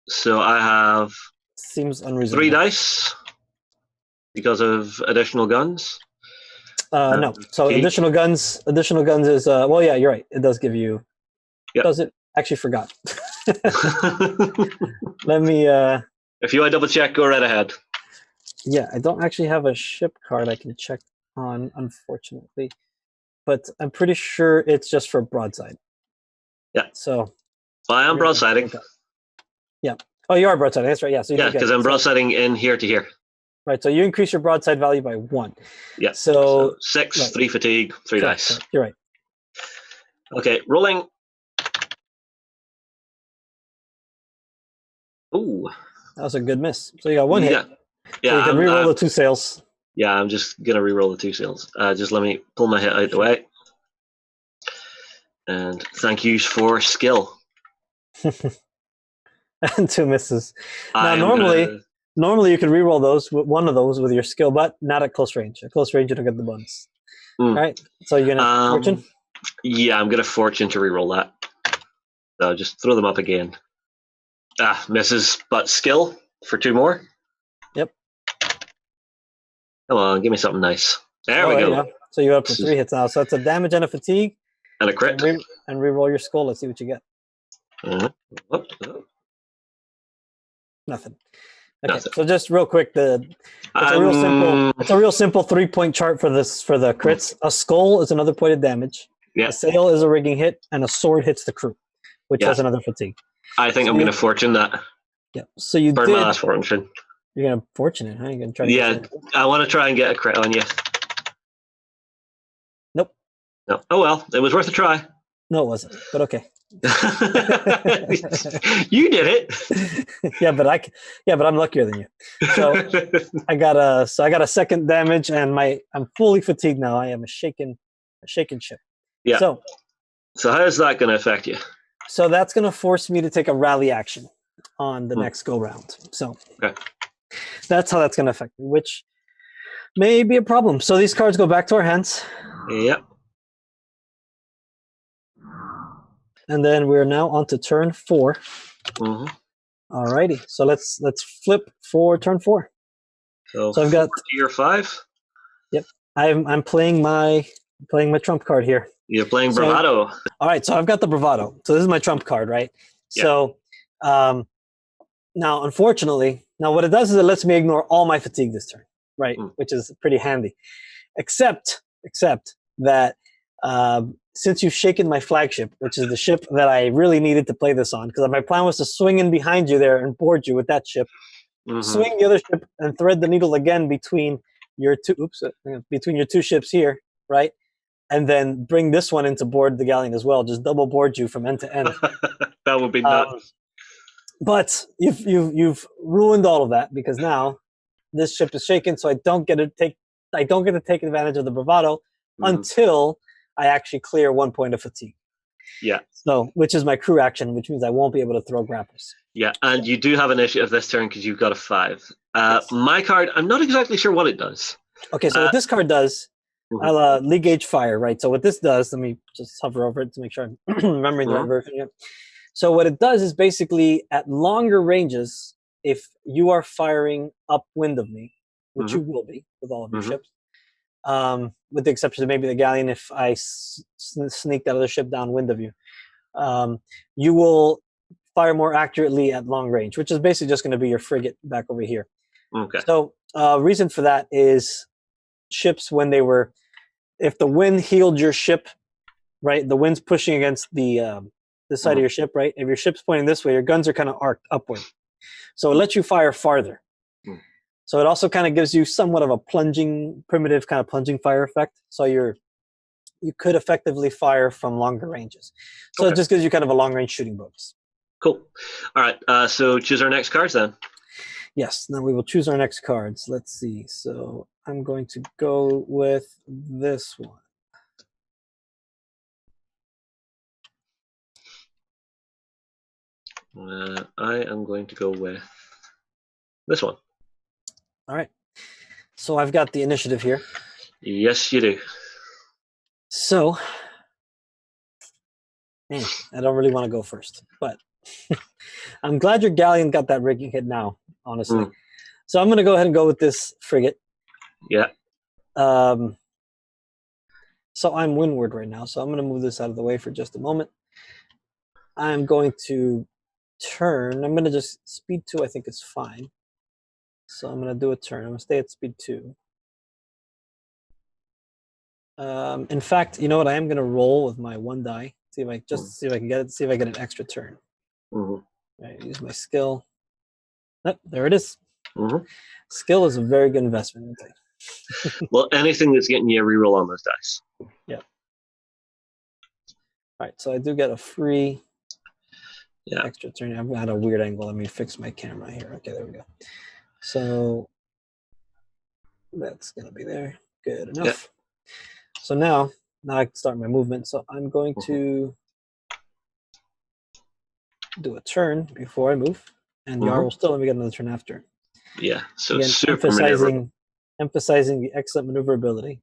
So I have seems unreasonable. 3 dice because of additional guns. No. So additional guns is well, yeah, you're right. It does give you. Yep. Does it? Actually, forgot. Let me. If you want to double check, go right ahead. Yeah, I don't actually have a ship card I can check on, unfortunately, but I'm pretty sure it's just for broadside. Yeah. So. Well, I am broadsiding. Yeah. Oh, you are broadsiding. That's right. Yeah. So because I'm broadsiding in here to here. Right. So you increase your broadside value by 1. Yeah. So 6, right. 3 fatigue, 3 dice. Correct. You're right. Okay, rolling. Ooh. That was a good miss. So you got 1 hit. Yeah. So you can reroll the 2 sails. Yeah, I'm just going to reroll the 2 sails. Just let me pull my hit out the way. And thank you for skill. And 2 misses. Now, normally you can reroll one of those with your skill, but not at close range. At close range, you don't get the bonus. All right. So you're going to fortune? Yeah, I'm going to fortune to reroll that. So just throw them up again. Misses, but skill for 2 more. Yep. Come on, give me something nice. There we go. Yeah. So you're up to 3 hits now. So that's a damage and a fatigue. And a crit. And reroll your skull. Let's see what you get. Uh-huh. Nothing. Okay, so just real quick, it's a real simple 3-point chart for the crits. A skull is another point of damage. Yeah. A sail is a rigging hit, and a sword hits the crew, which has another fatigue. I think I'm going to fortune that. Yeah. So you Burn my last fortune. You're going to fortune it, huh? You're going to try. Yeah, I want to try and get a crit on you. Nope. No. Oh well, it was worth a try. No, it wasn't. But okay. You did it. Yeah, but I'm luckier than you. So I got a second damage, and I'm fully fatigued now. I am a shaken ship. Yeah. So how is that going to affect you? So that's going to force me to take a rally action on the next go round. So that's how that's going to affect me, which may be a problem. So these cards go back to our hands. Yep. And then we're now on to turn 4. Mm-hmm. Alrighty. So let's flip for turn 4. So I've got tier 5. Yep. I'm playing my trump card here. You're playing Bravado. All right, so I've got the Bravado. So this is my trump card, right? Yeah. So now, unfortunately, what it does is it lets me ignore all my fatigue this turn, right? Which is pretty handy. Except that since you've shaken my flagship, which is the ship that I really needed to play this on, because my plan was to swing in behind you there and board you with that ship, swing the other ship and thread the needle again between your two ships here, right? And then bring this one into board the galleon as well. Just double board you from end to end. That would be nuts. But you've ruined all of that, because now this ship is shaken, so I don't get to take advantage of the Bravado until I actually clear 1 point of fatigue. Yeah. So, which is my crew action, which means I won't be able to throw grapples. Yeah, and you do have initiative this turn because you've got a 5. Yes. My card, I'm not exactly sure what it does. Okay, so what this card does. I'll lead gauge fire, right? So what this does, let me just hover over it to make sure I'm remembering the right version. Yep. So what it does is basically at longer ranges, if you are firing upwind of me, which you will be with all of your ships, with the exception of maybe the galleon, if I sneak that other ship downwind of you, you will fire more accurately at long range, which is basically just going to be your frigate back over here. Okay. So reason for that is ships if the wind heeled your ship, right? The wind's pushing against the side of your ship, right? If your ship's pointing this way, your guns are kind of arced upward. So it lets you fire farther. So it also kind of gives you somewhat of a primitive kind of plunging fire effect. So you could effectively fire from longer ranges. So it just gives you kind of a long range shooting bonus. Cool. All right. So choose our next cards then. Yes. Now we will choose our next cards. Let's see. So I'm going to go with this one. I am going to go with this one. All right. So I've got the initiative here. Yes, you do. So, man, I don't really want to go first, but I'm glad your galleon got that rigging hit now, honestly. So I'm going to go ahead and go with this frigate. Yeah. So I'm windward right now, so I'm going to move this out of the way for just a moment. I'm going to turn. I'm going to just speed 2. I think is fine. So I'm going to do a turn. I'm going to stay at speed 2. In fact, you know what? I am going to roll with my 1 die. See if I can get it. See if I get an extra turn. Right, use my skill. Oh, there it is. Skill is a very good investment. Well, anything that's getting you a reroll on those dice. Yeah. All right, so I do get a free extra turn. I've got a weird angle. Let me fix my camera here. Okay, there we go. So that's going to be there. Good enough. Yeah. So now I can start my movement. So I'm going to do a turn before I move, and Yar will still let me get another turn after. Yeah, so again, super emphasizing the excellent maneuverability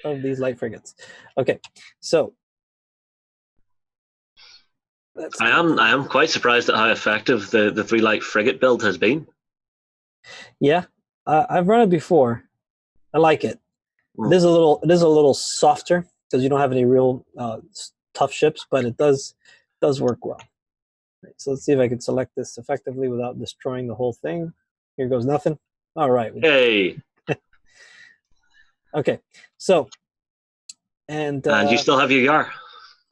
of these light frigates. Okay, so I am quite surprised at how effective the 3 light frigate build has been. Yeah, I've run it before. I like it. It is a little softer because you don't have any real tough ships, but it does work well. Right, so let's see if I can select this effectively without destroying the whole thing. Here goes nothing. All right. Hey, Okay. So, and you still have your Yar.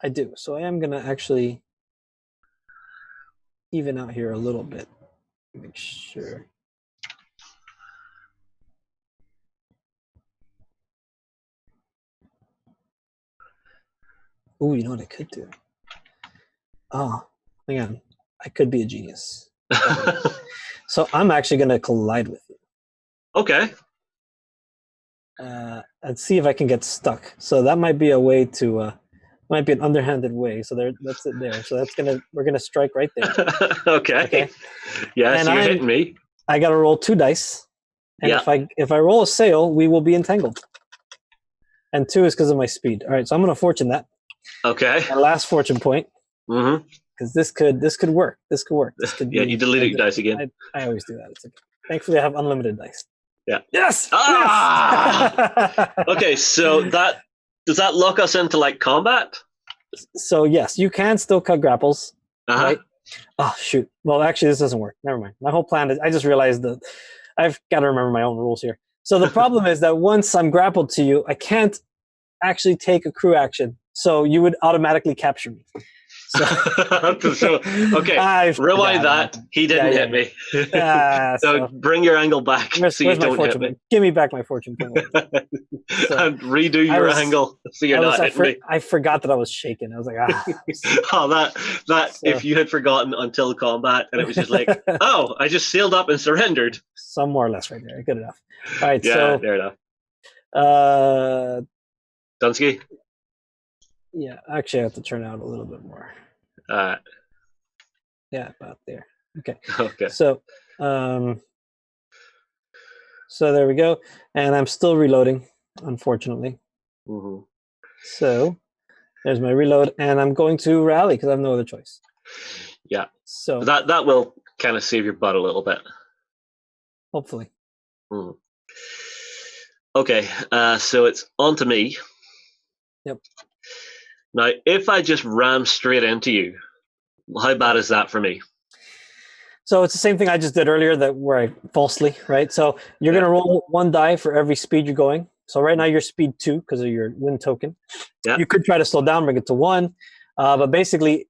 I do. So I am going to actually even out here a little bit. Make sure. Oh, you know what I could do? Oh, hang on. I could be a genius. So I'm actually going to collide with you. Okay. And see if I can get stuck. So that might be a way to, might be an underhanded way. So that's it there. So we're gonna strike right there. Okay. Yes, And you're hitting me. I got to roll 2 dice. And Yeah. if I roll a sail, we will be entangled. And 2 is because of my speed. All right, so I'm going to fortune that. Okay. My last fortune point. Mm-hmm. Because this could work. This could work. This could be, Yeah, you deleted your dice again. I always do that. It's okay. Thankfully, I have unlimited dice. Yeah. Yes. Ah! Yes! Okay, so does that lock us into like combat? So yes, you can still cut grapples. Uh-huh. Right? Oh shoot. Well, actually, this doesn't work. Never mind. My whole plan is. I just realized that I've got to remember my own rules here. So the problem is that once I'm grappled to you, I can't actually take a crew action. So you would automatically capture me. So, okay, rewind that. He didn't hit me. So bring your angle back so you don't hit me. Give me back my fortune point. And redo your angle so you're not hitting me. I forgot that I was shaking. I was like, that if you had forgotten until combat and it was just like, oh, I just sailed up and surrendered. Some more or less right there. Good enough. All right, yeah, so fair enough. Dunsky? Yeah, actually I have to turn out a little bit more. Yeah, about there. Okay. Okay. So so there we go. And I'm still reloading, unfortunately. Mm-hmm. So there's my reload, and I'm going to rally because I have no other choice. Yeah. So that will kind of save your butt a little bit. Hopefully. Mm. Okay, so it's on to me. Yep. Now, if I just ram straight into you, how bad is that for me? So it's the same thing I just did earlier where I falsely, right? So you're going to roll 1 die for every speed you're going. So right now you're speed 2 because of your wind token. Yeah. You could try to slow down, bring it to 1. But basically,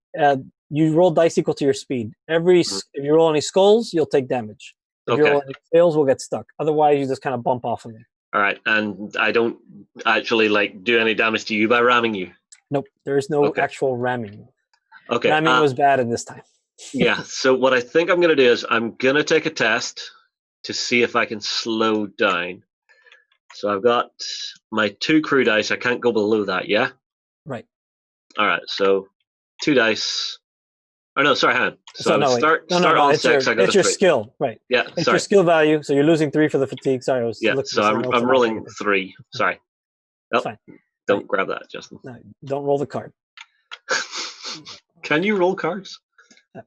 you roll dice equal to your speed. If you roll any skulls, you'll take damage. If you roll any fails, we'll get stuck. Otherwise, you just kind of bump off of me. All right. And I don't actually do any damage to you by ramming you? Nope. There's no actual ramming. Okay. Ramming was bad in this time. Yeah. So what I think I'm going to do is I'm going to take a test to see if I can slow down. So I've got my 2 crew dice. I can't go below that, yeah? Right. All right. So 2 dice. Oh, no, sorry, hang on. So start on 6. I got it's your skill, right? Yeah, it's your skill value. So you're losing 3 for the fatigue. Sorry, I was looking. So I'm rolling 3. Sorry. That's fine. Don't grab that, Justin. No, don't roll the card. Can you roll cards?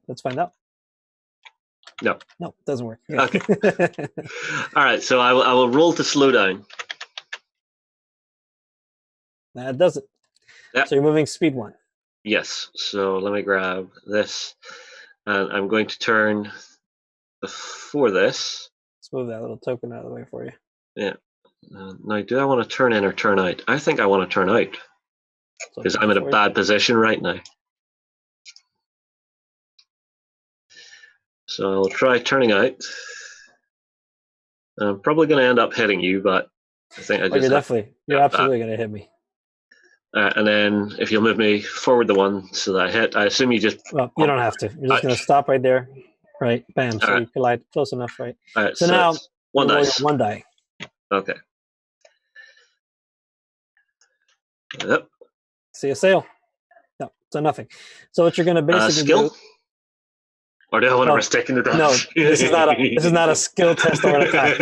Let's find out. No, it doesn't work. Yeah. Okay. All right, so I will roll to slow down. That does it. Yep. So you're moving speed 1. Yes. So let me grab this, and I'm going to turn before this. Let's move that little token out of the way for you. Yeah. Now, do I want to turn in or turn out? I think I want to turn out because I'm in a bad position right now. So I'll try turning out. I'm probably going to end up hitting you, but I think I just. You're absolutely going to hit me. And then if you'll move me forward the 1 so that I hit, I assume you just. Well, you don't have to. You're just going to stop right there. Right. Bam. So you collide close enough, right? All right. So now 1 dice. 1 die. Okay. Yep. See a sail? No. So nothing. So what you're going to basically skill? do. Or do I want to risk taking the damage? No, this is not a skill test or an attack.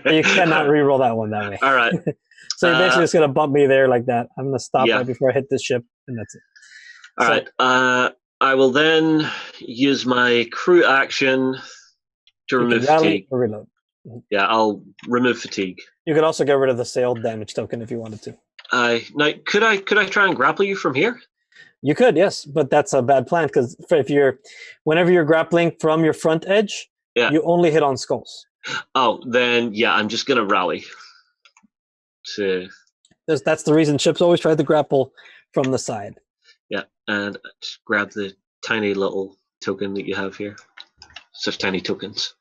You cannot re-roll that one that way. All right. So you're basically just going to bump me there like that. I'm going to stop right before I hit this ship, and that's it. All right. I will then use my crew action to remove fatigue. Or reload. Yeah, I'll remove fatigue. You could also get rid of the sail damage token if you wanted to. Now, could I try and grapple you from here? You could, yes, but that's a bad plan because whenever you're grappling from your front edge, you only hit on skulls. Oh, then yeah, I'm just gonna rally. That's the reason ships always try to grapple from the side. Yeah, and just grab the tiny little token that you have here. Such tiny tokens.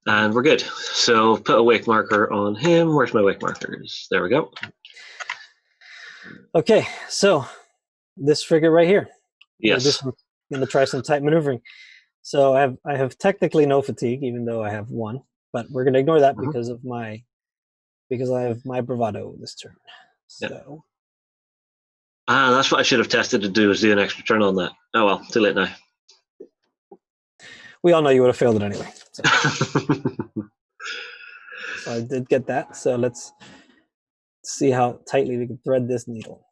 And we're good. So put a wake marker on him. Where's my wake markers? There we go. Okay, so this frigate right here. Yes. I'm going to try some tight maneuvering. So I have technically no fatigue, even though I have 1, but we're going to ignore that because I have my bravado this turn. So. That's what I should have tested to do, is do an extra turn on that. Oh well, too late now. We all know you would have failed it anyway. So. So I did get that. So let's see how tightly we can thread this needle.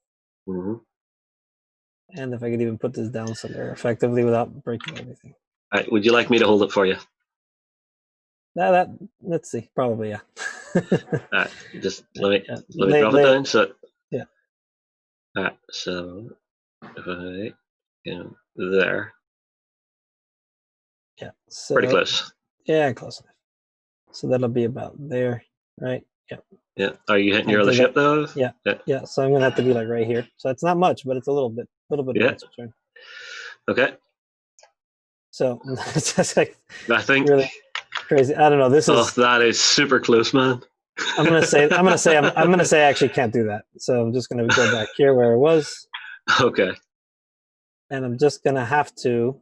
And if I could even put this down somewhere effectively without breaking anything. All right, would you like me to hold it for you? Let's see. Probably, yeah. All right, just let me drop it down. So yeah. All right, so if I there. Yeah. So, pretty close. Yeah, close enough. So that'll be about there, right? Yeah. Yeah. Are you hitting your other ship though? Yeah. Yeah. So I'm gonna have to be like right here. So it's not much, but it's a little bit. Yeah. Turn. Okay. So it's just like I think really crazy. I don't know. This is. That is super close, man. I'm gonna say I actually can't do that. So I'm just gonna go back here where I was. Okay. And I'm just gonna have to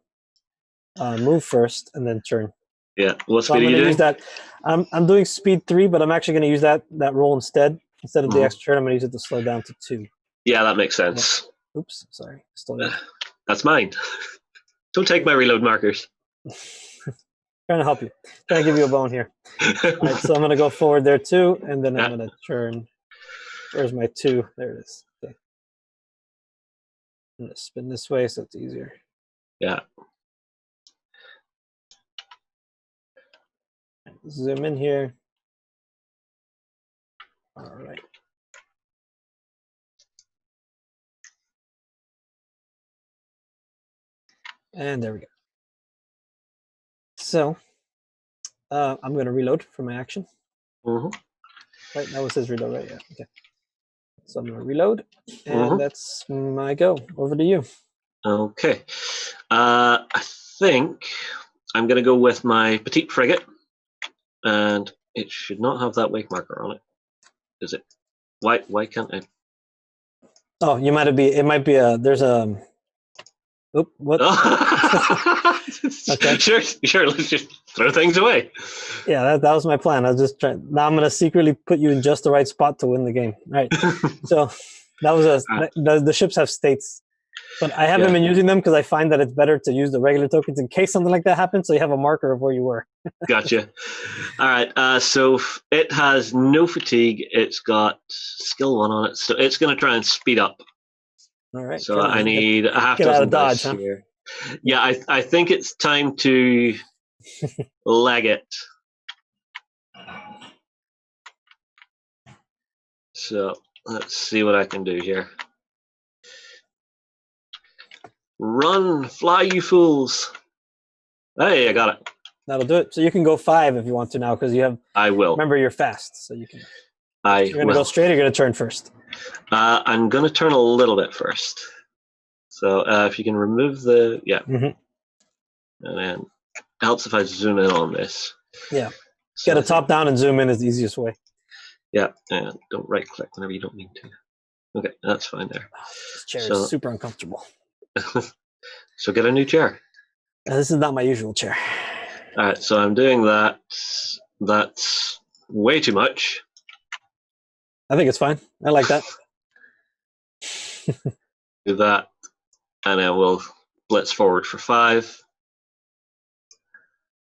move first and then turn. Yeah. What speed are you doing? Use that. I'm doing speed 3, but I'm actually going to use that roll instead of the extra turn. I'm going to use it to slow down to 2. Yeah, that makes sense. Yeah. Oops, sorry. Still there. That's mine. Don't take my reload markers. Trying to help you. Trying to give you a bone here. All right, so I'm going to go forward there too, and then I'm going to turn. Where's my 2? There it is. Okay. I'm going to spin this way so it's easier. Yeah. Zoom in here. All right. And there we go. So I'm going to reload for my action. Right, that was his reload, right? Yeah. Okay. So I'm going to reload, and that's my go. Over to you. Okay. I think I'm going to go with my petite frigate, and it should not have that wake marker on it. Is it? Why can't I? Oh, you might be. It might be a. There's a. Oop! What? Okay. Sure. Let's just throw things away. Yeah, that was my plan. I was just trying. Now I'm gonna secretly put you in just the right spot to win the game. All right. So that was the ships have states, but I haven't been using them because I find that it's better to use the regular tokens in case something like that happens, so you have a marker of where you were. Gotcha. All right. So it has no fatigue. It's got skill 1 on it, so it's going to try and speed up. All right. So I need a half dozen dice here. Yeah, I think it's time to leg it. So let's see what I can do here. Run, fly, you fools! Hey, I got it. That'll do it. So you can go 5 if you want to now, because you have. I will. Remember, you're fast, so you can. You're going to go straight, or you're going to turn first? I'm going to turn a little bit first. So if you can remove the and then it helps if I zoom in on this. Yeah. So get a top down and zoom in is the easiest way. Yeah, and don't right click whenever you don't need to. Okay, that's fine there. This chair is super uncomfortable. So get a new chair. This is not my usual chair. All right, so I'm doing that. That's way too much. I think it's fine. I like that. Do that, and then we'll blitz forward for 5.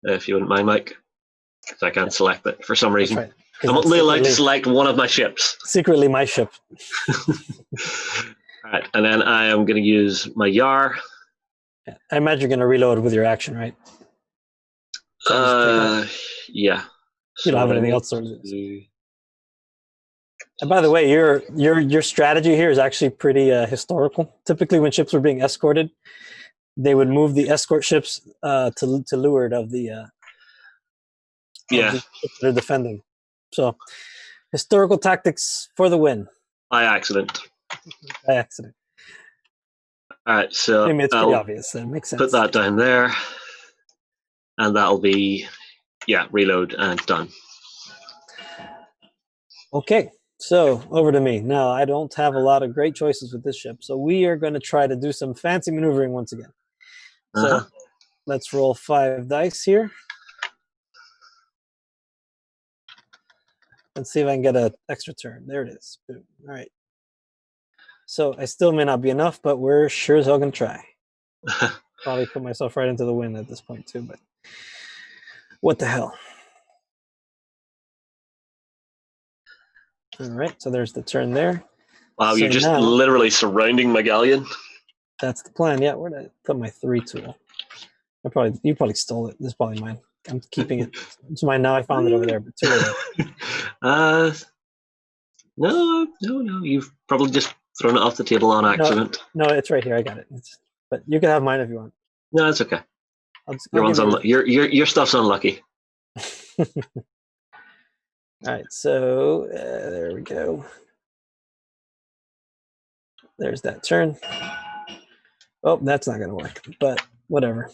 If you wouldn't mind, Mike, because I can't select it for some reason. Right. I'm only allowed to select one of my ships. Secretly my ship. All right, and then I am going to use my Yar. Yeah. I imagine you're going to reload with your action, right? Yeah. You don't have anything else to do. And by the way, your strategy here is actually pretty historical. Typically, when ships were being escorted, they would move the escort ships to leeward of the Yeah. the ships that are defending. So, historical tactics for the win. By accident. By accident. All right, so I mean, it's pretty I'll obvious. It makes sense. put that down there, and that'll be, reload and done. Okay, so over to me. Now, I don't have a lot of great choices with this ship, so we are going to try to do some fancy maneuvering once again. So let's roll 5 dice here. Let's see if I can get an extra turn. There it is. Boom. All right. So I still may not be enough, but we're sure as hell going to try. Probably put myself right into the win at this point too, but what the hell. All right, so there's the turn there. Wow, So you're just now- literally surrounding my galleon. That's the plan. Yeah, where did I put my 3 tool? You probably stole it. This is probably mine. I'm keeping it. It's mine now. I found it over there, but too late. No. You've probably just thrown it off the table on accident. No, it's right here. I got it. But you can have mine if you want. No, it's okay. I'll give you Your stuff's unlucky. All right, so there we go. There's that turn. Oh, that's not going to work, but whatever.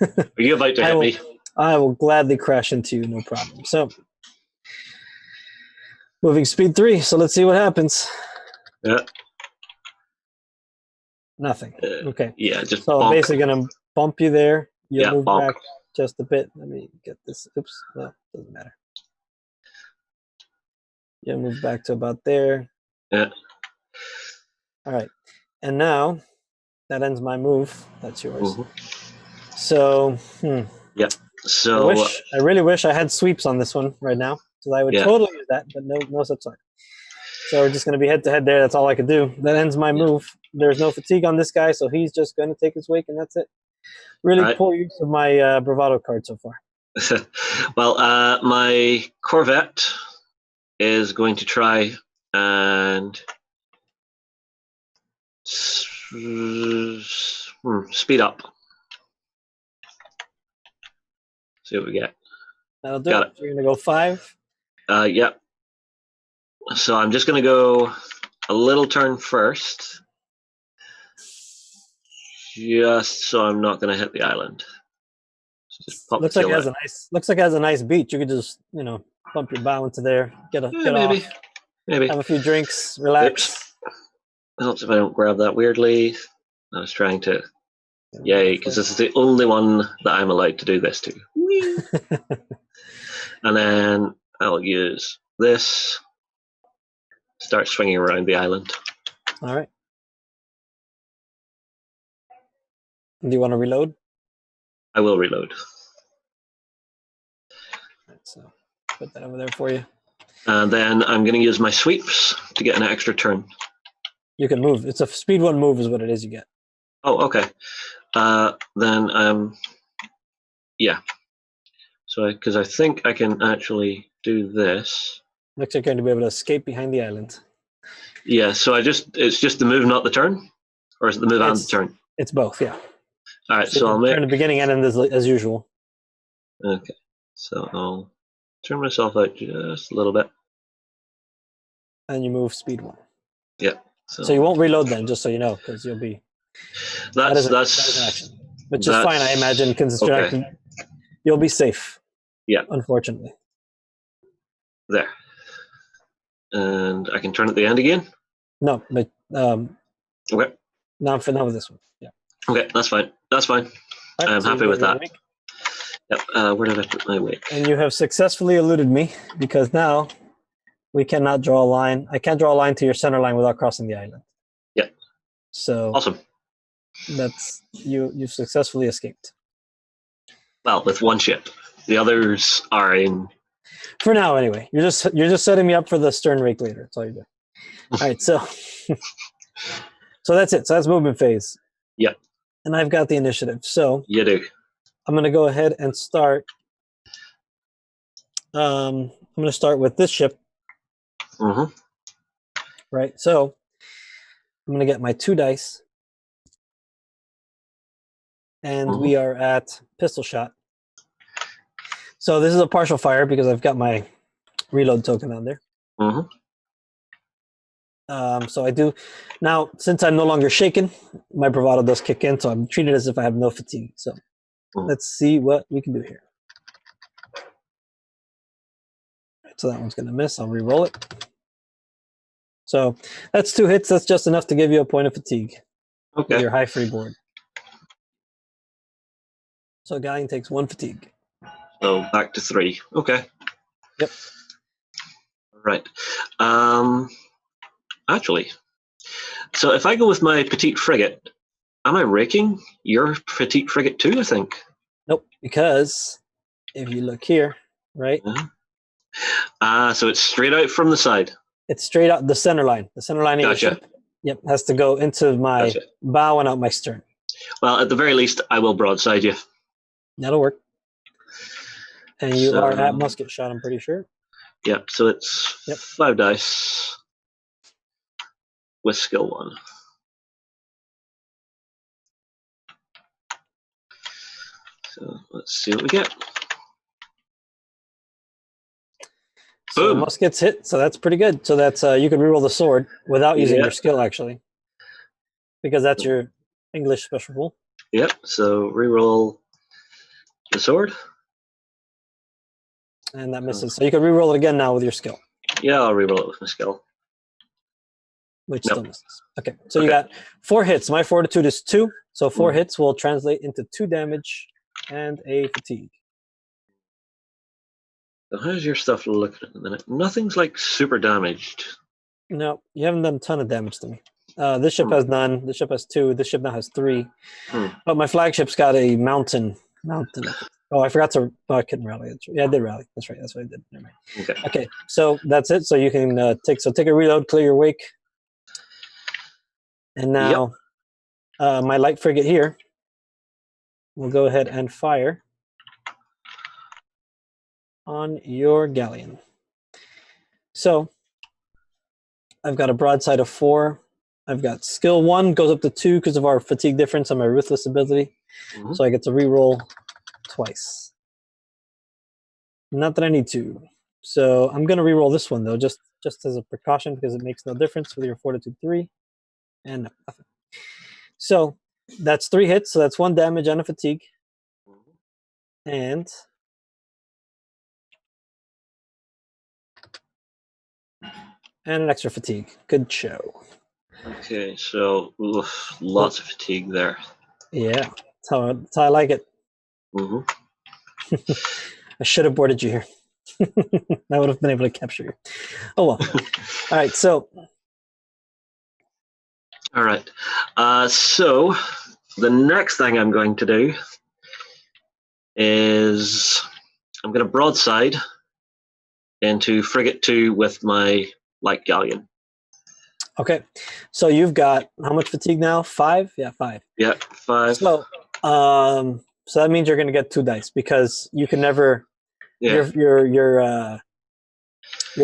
Are you about to hit me? I will gladly crash into you, no problem. So, moving speed 3. So let's see what happens. Yeah. Nothing. Okay. Yeah, just So bonk. I'm basically going to bump you there. You move bonk. back just a bit. Let me get this. Oops. No, doesn't matter. You move back to about there. Yeah. All right. And now that ends my move. That's yours. Mm-hmm. So, Yeah. So I really wish I had sweeps on this one right now, because I would totally use that, but no such luck. So we're just going to be head to head there. That's all I could do. That ends my move. There's no fatigue on this guy, so he's just going to take his wake, and that's it. Really poor use of my bravado card so far. Well, my Corvette is going to try and speed up. See what we get. That'll do Got it. We're going to go 5. Yeah. So I'm just going to go a little turn first, just so I'm not going to hit the island. Looks like it has a nice beach. You could just bump your bow into there, get off, maybe have a few drinks, relax. I hope if I don't grab that weirdly. I was trying to, because this is the only one that I'm allowed to do this to. And then I'll use this. Start swinging around the island. All right. Do you want to reload? I will reload. Right, so put that over there for you. And then I'm going to use my sweeps to get an extra turn. You can move. It's a speed 1 move is what it is you get. Oh, okay. Then, yeah. So, because I think I can actually do this. Looks like you're going to be able to escape behind the island. Yeah, so it's just the move, not the turn? Or is it the move and the turn? It's both, yeah. All right, so I'll make... Turn the beginning and end as usual. Okay, so I'll turn myself out just a little bit. And you move speed 1. Yeah. So you won't reload then, just so you know, because you'll be... That's an action. Which is fine, I imagine, because you'll be safe. Yeah. Unfortunately. There. And I can turn at the end again? No, but... okay. Not with this one. Yeah. Okay, that's fine. That's fine. Right, I'm happy with that. Wake. Yep. Where did I put my wake? And you have successfully eluded me, because now we cannot draw a line. I can't draw a line to your center line without crossing the island. Yeah. So awesome. That's you've successfully escaped. Well, with one ship. The others are in. For now, anyway. You're just setting me up for the stern rake later. That's all you're doing. All right, so so that's it. So that's movement phase. Yeah. And I've got the initiative. So you do. I'm going to go ahead and start. I'm going to start with this ship. Mm-hmm. Right. So I'm going to get my 2 dice. And we are at pistol shot. So this is a partial fire because I've got my reload token on there. Mm-hmm. So I do now, since I'm no longer shaken, my bravado does kick in, so I'm treated as if I have no fatigue. So let's see what we can do here. So that one's gonna miss. I'll re-roll it. So that's 2 hits. That's just enough to give you a point of fatigue. Okay. With your high free board. So Galleon takes 1 fatigue. So back to 3. Okay. Yep. Right. Actually, so if I go with my petite frigate, am I raking your petite frigate too? I think. Nope, because if you look here, right? So it's straight out from the side. It's straight out the center line. The center line of your ship. Yep, has to go into my bow and out my stern. Well, at the very least, I will broadside you. That'll work. And you are at musket shot, I'm pretty sure. Yep, so it's 5 dice with skill 1. So let's see what we get. So Boom. muskets hit, so that's pretty good. So that's you can reroll the sword without using your skill, actually. Because that's your English special rule. Yep, so reroll the sword. And that misses. So you can reroll it again now with your skill. Yeah, I'll reroll it with my skill. Which still misses. Okay, so you got 4 hits. My fortitude is 2, so 4 hits will translate into 2 damage and a fatigue. So how's your stuff looking at the minute? Nothing's like super damaged. No, you haven't done a ton of damage to me. This ship has none. This ship has 2. This ship now has 3. But my flagship's got a mountain. Oh, I forgot to. Oh, I couldn't rally. Yeah, I did rally. That's right. That's what I did. Never mind. Okay. So that's it. So you can take a reload, clear your wake, and now my light frigate here will go ahead and fire on your galleon. So I've got a broadside of 4. I've got skill 1 goes up to 2 because of our fatigue difference on my ruthless ability. So I get to re-roll twice. Not that I need to. So I'm going to re-roll this one, though, just as a precaution because it makes no difference with your fortitude 3. And nothing. So that's 3 hits. So that's 1 damage and a fatigue. And an extra fatigue. Good show. Okay, so lots of fatigue there. Yeah, that's how I like it. I should have boarded you here. I would have been able to capture you. Oh well. All right, so. All right. So the next thing I'm going to do is I'm going to broadside into frigate 2 with my light galleon. Okay, so you've got how much fatigue now? 5? Yeah, 5. Yeah, 5. So, so that means you're going to get 2 dice because you can never. Yeah. Your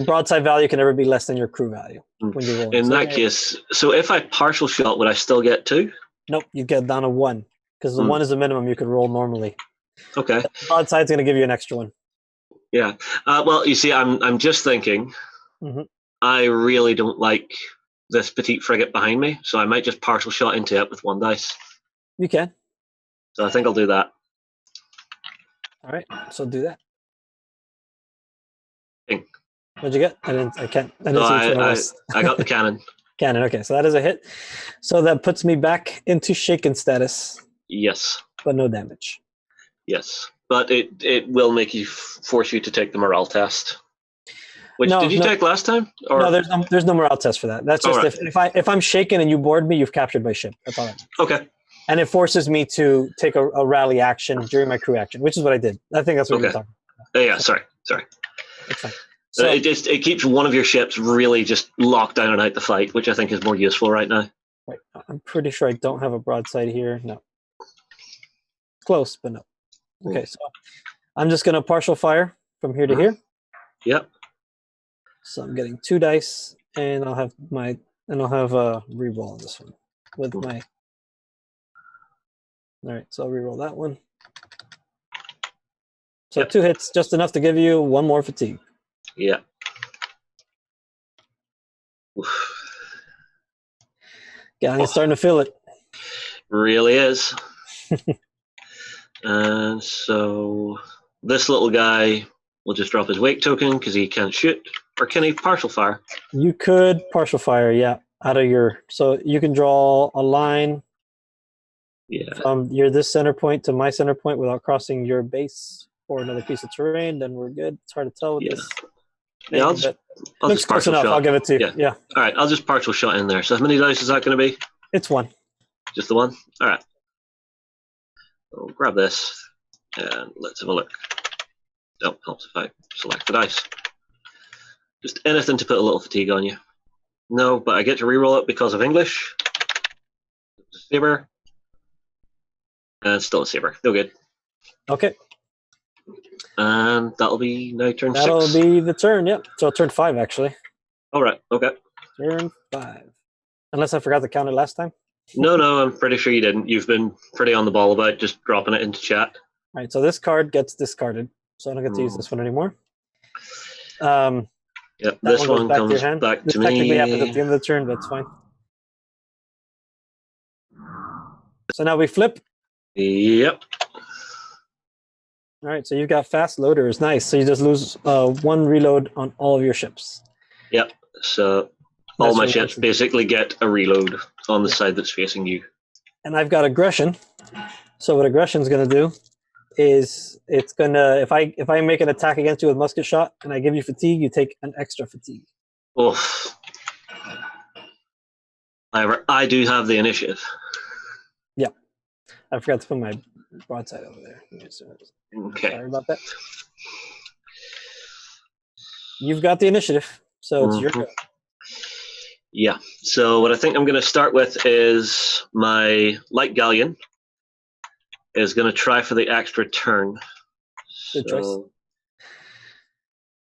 broadside value can never be less than your crew value when you roll. In that case, so if I partial shot, would I still get 2? Nope, you get down to 1 because the 1 is the minimum you could roll normally. Okay. The broadside's going to give you an extra 1. Yeah. Well, you see, I'm just thinking. I really don't like this petite frigate behind me, so I might just partial shot into it with 1 dice. You can. So I think I'll do that. All right, so do that. Bing. What'd you get? I didn't see which one it was. I got the cannon. Cannon, okay, so that is a hit. So that puts me back into shaken status. Yes. But no damage. Yes, but it will make you force you to take the morale test. Which did you take last time? Or? No, there's no morale test for that. That's just if I'm shaken and you board me, you've captured my ship. That's all. Okay. And it forces me to take a rally action during my crew action, which is what I did. I think that's what you're talking about. Yeah, sorry. That's fine. So it keeps one of your ships really just locked down and out the fight, which I think is more useful right now. Right. I'm pretty sure I don't have a broadside here. No. Close, but no. Okay, so I'm just going to partial fire from here to here. Yep. So I'm getting 2 dice, and I'll have a reroll on this one with my. All right, so I'll reroll that one. So 2 hits, just enough to give you 1 more fatigue. Yeah. Oof. Yeah, I'm starting to feel it. Really is. And so this little guy will just drop his wake token because he can't shoot. Or can he partial fire? You could partial fire, yeah, out of your... So you can draw a line from this center point to my center point without crossing your base or another piece of terrain, then we're good. It's hard to tell with this. Yeah, I'll looks just close partial enough. shot. I'll give it to you. Yeah. All right, I'll just partial shot in there. So how many dice is that going to be? It's 1. Just the 1? All right. So grab this and let's have a look. Oh, helps if I select the dice. Just anything to put a little fatigue on you. No, but I get to reroll it because of English. Saber. And still a saber. No good. Okay. And that'll be now turn 6. That'll be the turn, yep. So turn 5, actually. All right, okay. Turn 5. Unless I forgot to count it last time. No, I'm pretty sure you didn't. You've been pretty on the ball about just dropping it into chat. All right, so this card gets discarded. So I don't get to use this one anymore. Yep, this one comes back this to me. technically happens at the end of the turn, but it's fine. So now we flip. Yep. All right, so you've got fast loaders. Nice. So you just lose 1 reload on all of your ships. Yep. So all my ships basically get a reload on the side that's facing you. And I've got aggression. So what aggression is going to do is it's going to, if I make an attack against you with musket shot and I give you fatigue, you take an extra fatigue. Oof. However, I do have the initiative. Yeah. I forgot to put my broadside over there. Okay. Sorry about that. You've got the initiative, so it's your turn. Yeah. So what I think I'm going to start with is my light galleon is going to try for the extra turn. Good choice.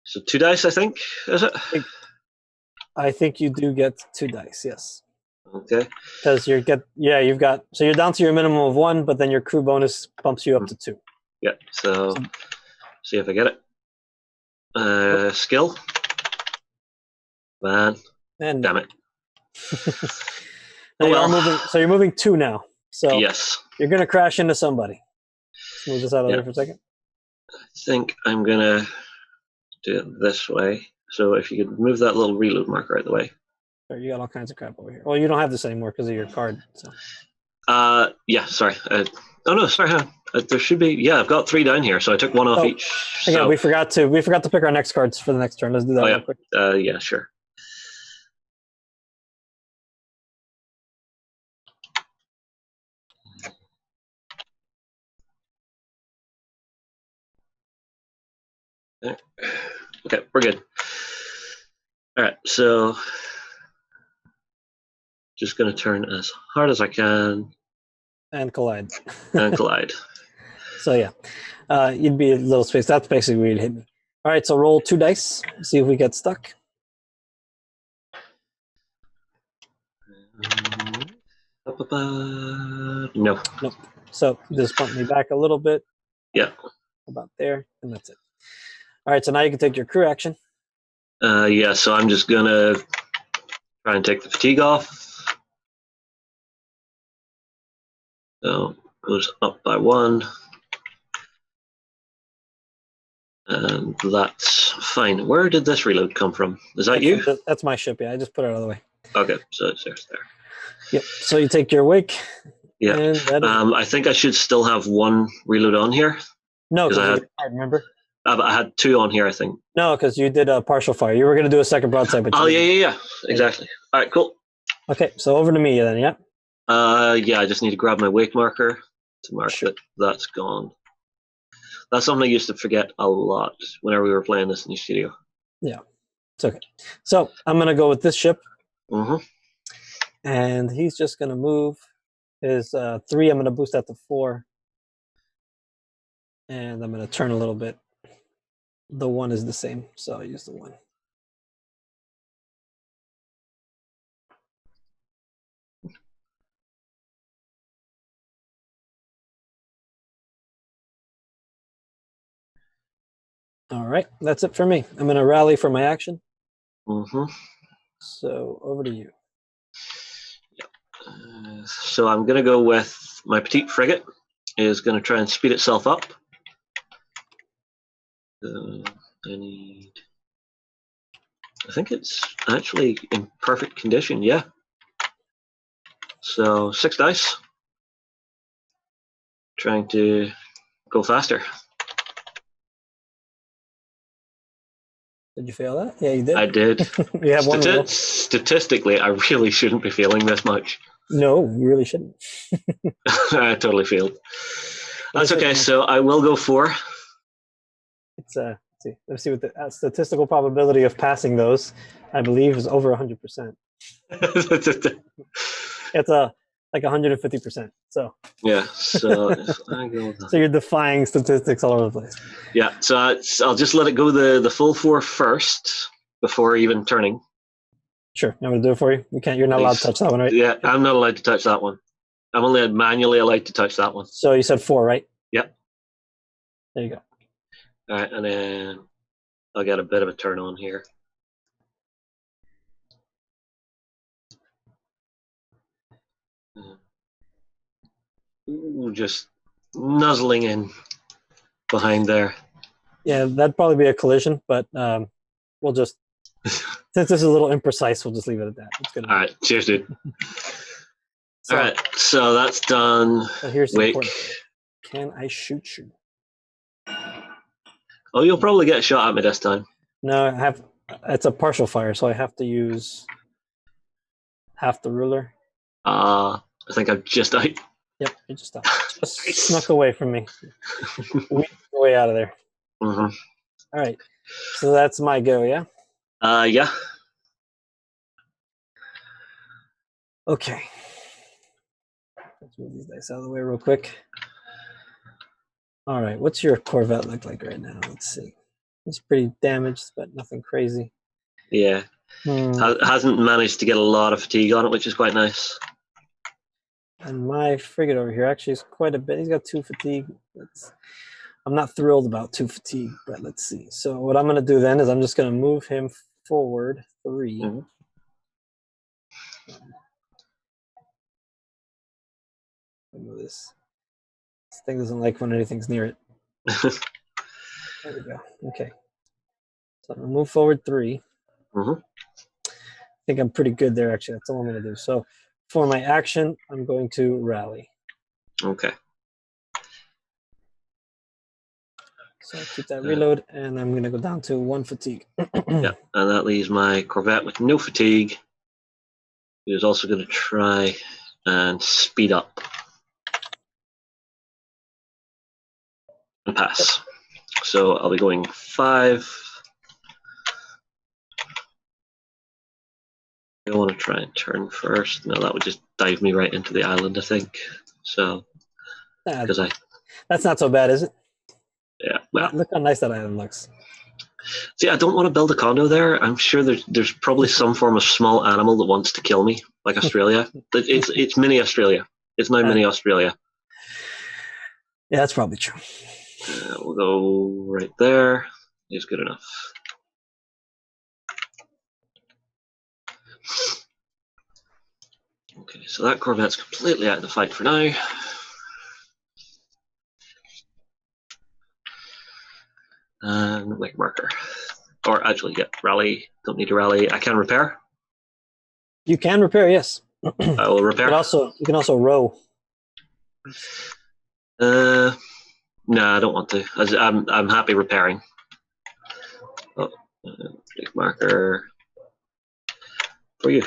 So 2 dice, I think, is it? I think you do get 2 dice, yes. Okay. Because you've got, so you're down to your minimum of 1, but then your crew bonus bumps you up to 2. Yeah, so see if I get it. Skill. Man. And damn it. You're moving 2 now. So yes. You're going to crash into somebody. Let's move this out of there for a second. I think I'm going to do it this way. So if you could move that little reload marker out of the way. Sorry, you got all kinds of crap over here. Well, you don't have this anymore because of your card. So. Yeah, sorry. Oh no, sorry. There should be. Yeah, I've got 3 down here, so I took 1 off each. Again, so. we forgot to pick our next cards for the next turn. Let's do that real quick. Yeah, sure. Okay, we're good. All right, so just going to turn as hard as I can. And collide. And collide. So yeah, you'd be a little space. That's basically where you'd hit me. All right, so roll 2 dice. See if we get stuck. No. Nope. So just bump me back a little bit. Yeah. About there, and that's it. All right, so now you can take your crew action. Yeah, so I'm just going to try and take the fatigue off. So goes up by 1. And that's fine. Where did this reload come from? Is that you? That's my ship, yeah. I just put it out of the way. Okay, so it's there. Yep, so you take your wake. Yeah. I think I should still have 1 reload on here. No, because I remember. I had 2 on here, I think. No, because you did a partial fire. You were going to do a second broadside. But yeah. Exactly. All right, cool. Okay, so over to me then, yeah? Yeah, I just need to grab my wake marker to mark that that's gone. That's something I used to forget a lot whenever we were playing this in the studio. Yeah, it's okay. So I'm going to go with this ship. Mm-hmm. And he's just going to move his 3. I'm going to boost that to 4. And I'm going to turn a little bit. The 1 is the same, so I'll use the 1. All right, that's it for me. I'm going to rally for my action. Mm-hmm. So over to you. So I'm going to go with my petite frigate. Is going to try and speed itself up. I think it's actually in perfect condition. Yeah. So 6 dice. Trying to go faster. Did you fail that? Yeah, you did. I did. You have one roll. Statistically, I really shouldn't be failing this much. No, you really shouldn't. I totally failed. That's Yes, okay. So I will go 4. It's let's see what the statistical probability of passing those. I believe is over 100%. It's like 150%. So yeah. So if I go. so you're defying statistics all over the place. Yeah. So I'll just let it go the full 4 first before even turning. Sure, I'm gonna do it for you. You can't. You're not allowed to touch that one, right? Yeah, I'm not allowed to touch that one. I'm only manually allowed to touch that one. So you said 4, right? Yep. There you go. All right, and then I'll get a bit of a turn on here. Ooh, just nuzzling in behind there. Yeah, that'd probably be a collision, but we'll just since this is a little imprecise, we'll just leave it at that. It's good. All right, cheers, dude. So, all right, so that's done. So here's the Wake. important thing. Can I shoot you? Oh, you'll probably get shot at me this time. No, I have. It's a partial fire, so I have to use half the ruler. I think I've just died. Yep, you just snuck away from me. Weak way out of there. Mm-hmm. All right, so that's my go. Yeah. Yeah. Okay. Let's move these dice out of the way real quick. All right, what's your Corvette look like right now? Let's see. It's pretty damaged, but nothing crazy. Yeah. Hasn't managed to get a lot of fatigue on it, which is quite nice. And my frigate over here actually is quite a bit. He's got 2 fatigue. I'm not thrilled about 2 fatigue, but let's see. So what I'm going to do then is I'm just going to move him forward 3. Mm-hmm. Move this. This thing doesn't like when anything's near it. There we go. Okay. So I'm going to move forward 3. Mm-hmm. I think I'm pretty good there, actually. That's all I'm going to do. So for my action, I'm going to rally. Okay. So I'll keep that reload, and I'm going to go down to 1 fatigue. Yeah, and that leaves my Corvette with no fatigue. He was also going to try and speed up and pass. So I'll be going 5. I want to try and turn first. No, that would just dive me right into the island, I think. So, because that's not so bad, is it? Yeah. Well, look how nice that island looks. See, I don't want to build a condo there. I'm sure there's probably some form of small animal that wants to kill me, like Australia. It's mini Australia. It's now mini Australia. Yeah, that's probably true. We'll go right there. It's good enough. Okay, so that Corvette's completely out of the fight for now. And wake marker. Or actually, yeah, rally. Don't need to rally. I can repair. You can repair, yes. I will repair. You can also row. No, I don't want to. I'm happy repairing. Oh, wake marker for you.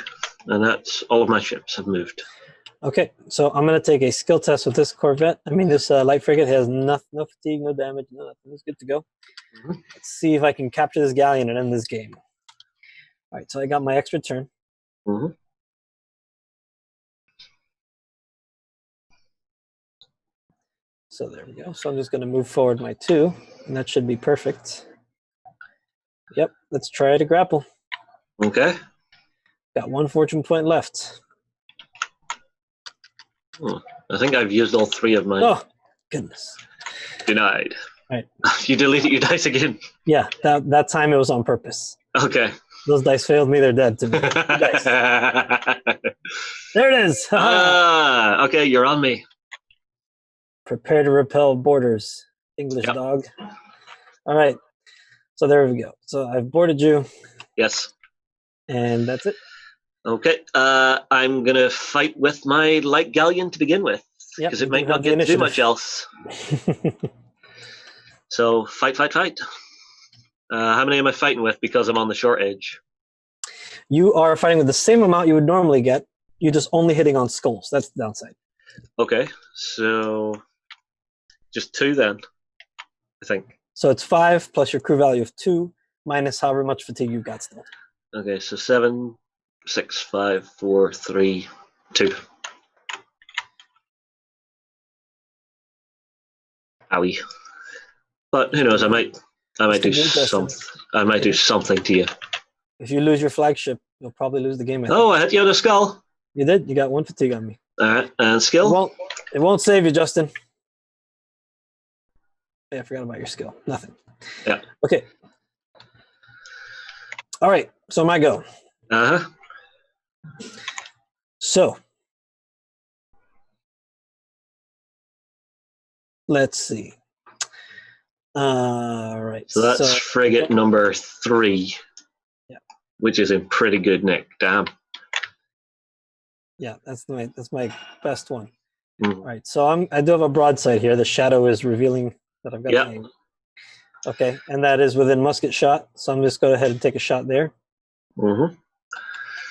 And that's all of my ships have moved. Okay, so I'm going to take a skill test with this Corvette. I mean, this light frigate has no fatigue, no damage, no nothing. It's good to go. Mm-hmm. Let's see if I can capture this galleon and end this game. All right, so I got my extra turn. Mm-hmm. So there we go. So I'm just going to move forward my 2, and that should be perfect. Yep, let's try to grapple. Okay. Got 1 fortune point left. I think I've used all 3 of mine. Oh, goodness. Denied. Right. You deleted your dice again. Yeah, that time it was on purpose. Okay. Those dice failed me. They're dead to me. Dice. There it is. Okay, you're on me. Prepare to repel borders. English Yep. dog. All right. So there we go. So I've boarded you, Yes. and that's it. Okay. I'm gonna fight with my light galleon to begin with, Yep, because you it might do not have the get too initiative. much else. So fight. How many am I fighting with because I'm on the short edge? You are fighting with the same amount you would normally get. You're just only hitting on skulls. That's the downside. Okay, so just 2 then, I think. So it's 5 plus your crew value of 2 minus however much fatigue you've got still. Okay, so 7, 6, 5, 4, 3, 2. Owie. But who knows? I might do do something to you. If you lose your flagship, you'll probably lose the game. Oh, I hit you on the skull. You did. You got 1 fatigue on me. All right, and skill. It won't save you, Justin. Yeah, I forgot about your skill. Nothing. Yeah. Okay. All right. So my go. Uh huh. So let's see. All right. So that's frigate number 3. Yeah. Which is in pretty good nick. Damn. Yeah, that's my best one. Mm. All right. So I do have a broadside here. The shadow is revealing that I've got Yep. a name. Okay, and that is within musket shot. So I'm just go ahead and take a shot there. Mm-hmm.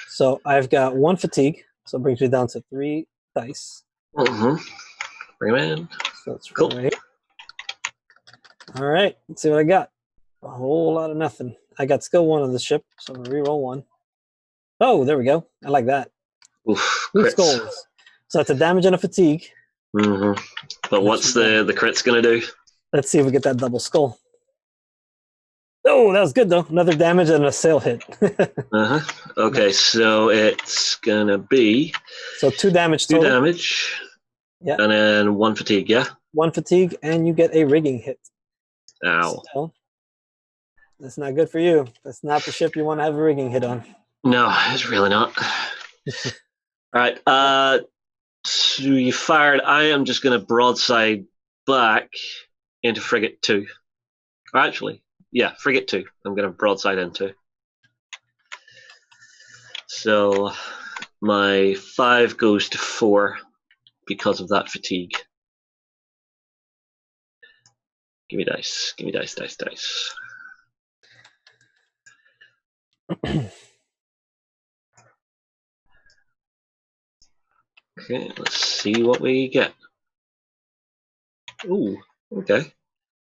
So I've got 1 fatigue. So it brings me down to 3 dice. Mm-hmm. Bring him in. So that's Cool. right. All right, let's see what I got. A whole lot of nothing. I got skill 1 on the ship, so I'm gonna reroll 1. Oh, there we go. I like that. Oof, 2 crits. skulls. So that's a damage and a fatigue. Mm-hmm. But what's the crit's gonna do? Let's see if we get that double skull. Oh, that was good though. Another damage and a sail hit. Uh huh. Okay, so it's gonna be So 2 damage 2 total. damage. Yeah. And then 1 fatigue. Yeah. 1 fatigue, and you get a rigging hit. Ow. So, that's not good for you. That's not the ship you want to have a rigging hit on. No, it's really not. All right. So you fired. I am just going to broadside back into frigate 2. Or actually, yeah, frigate 2. I'm going to broadside into. So my 5 goes to 4 because of that fatigue. Give me dice. Give me dice. Okay, let's see what we get. Ooh, okay.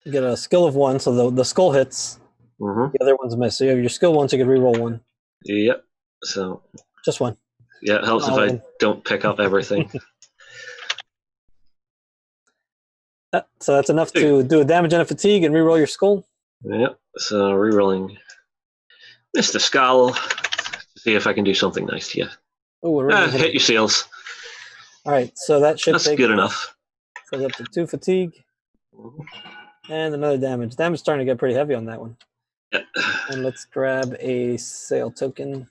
You get a skill of 1, so the skull hits. Mm-hmm. The other one's missed. So you have your skill 1, so you can reroll 1. Yep. So. Just 1. Yeah, it helps if I don't pick up everything. So that's enough to do a damage and a fatigue and reroll your skull. Yep. So rerolling. Missed the skull. See if I can do something nice to you. Oh, hit your sails. All right, so that should That's take good enough. So up to 2 fatigue and another damage. Damage starting to get pretty heavy on that one. Yep. And let's grab a sail token.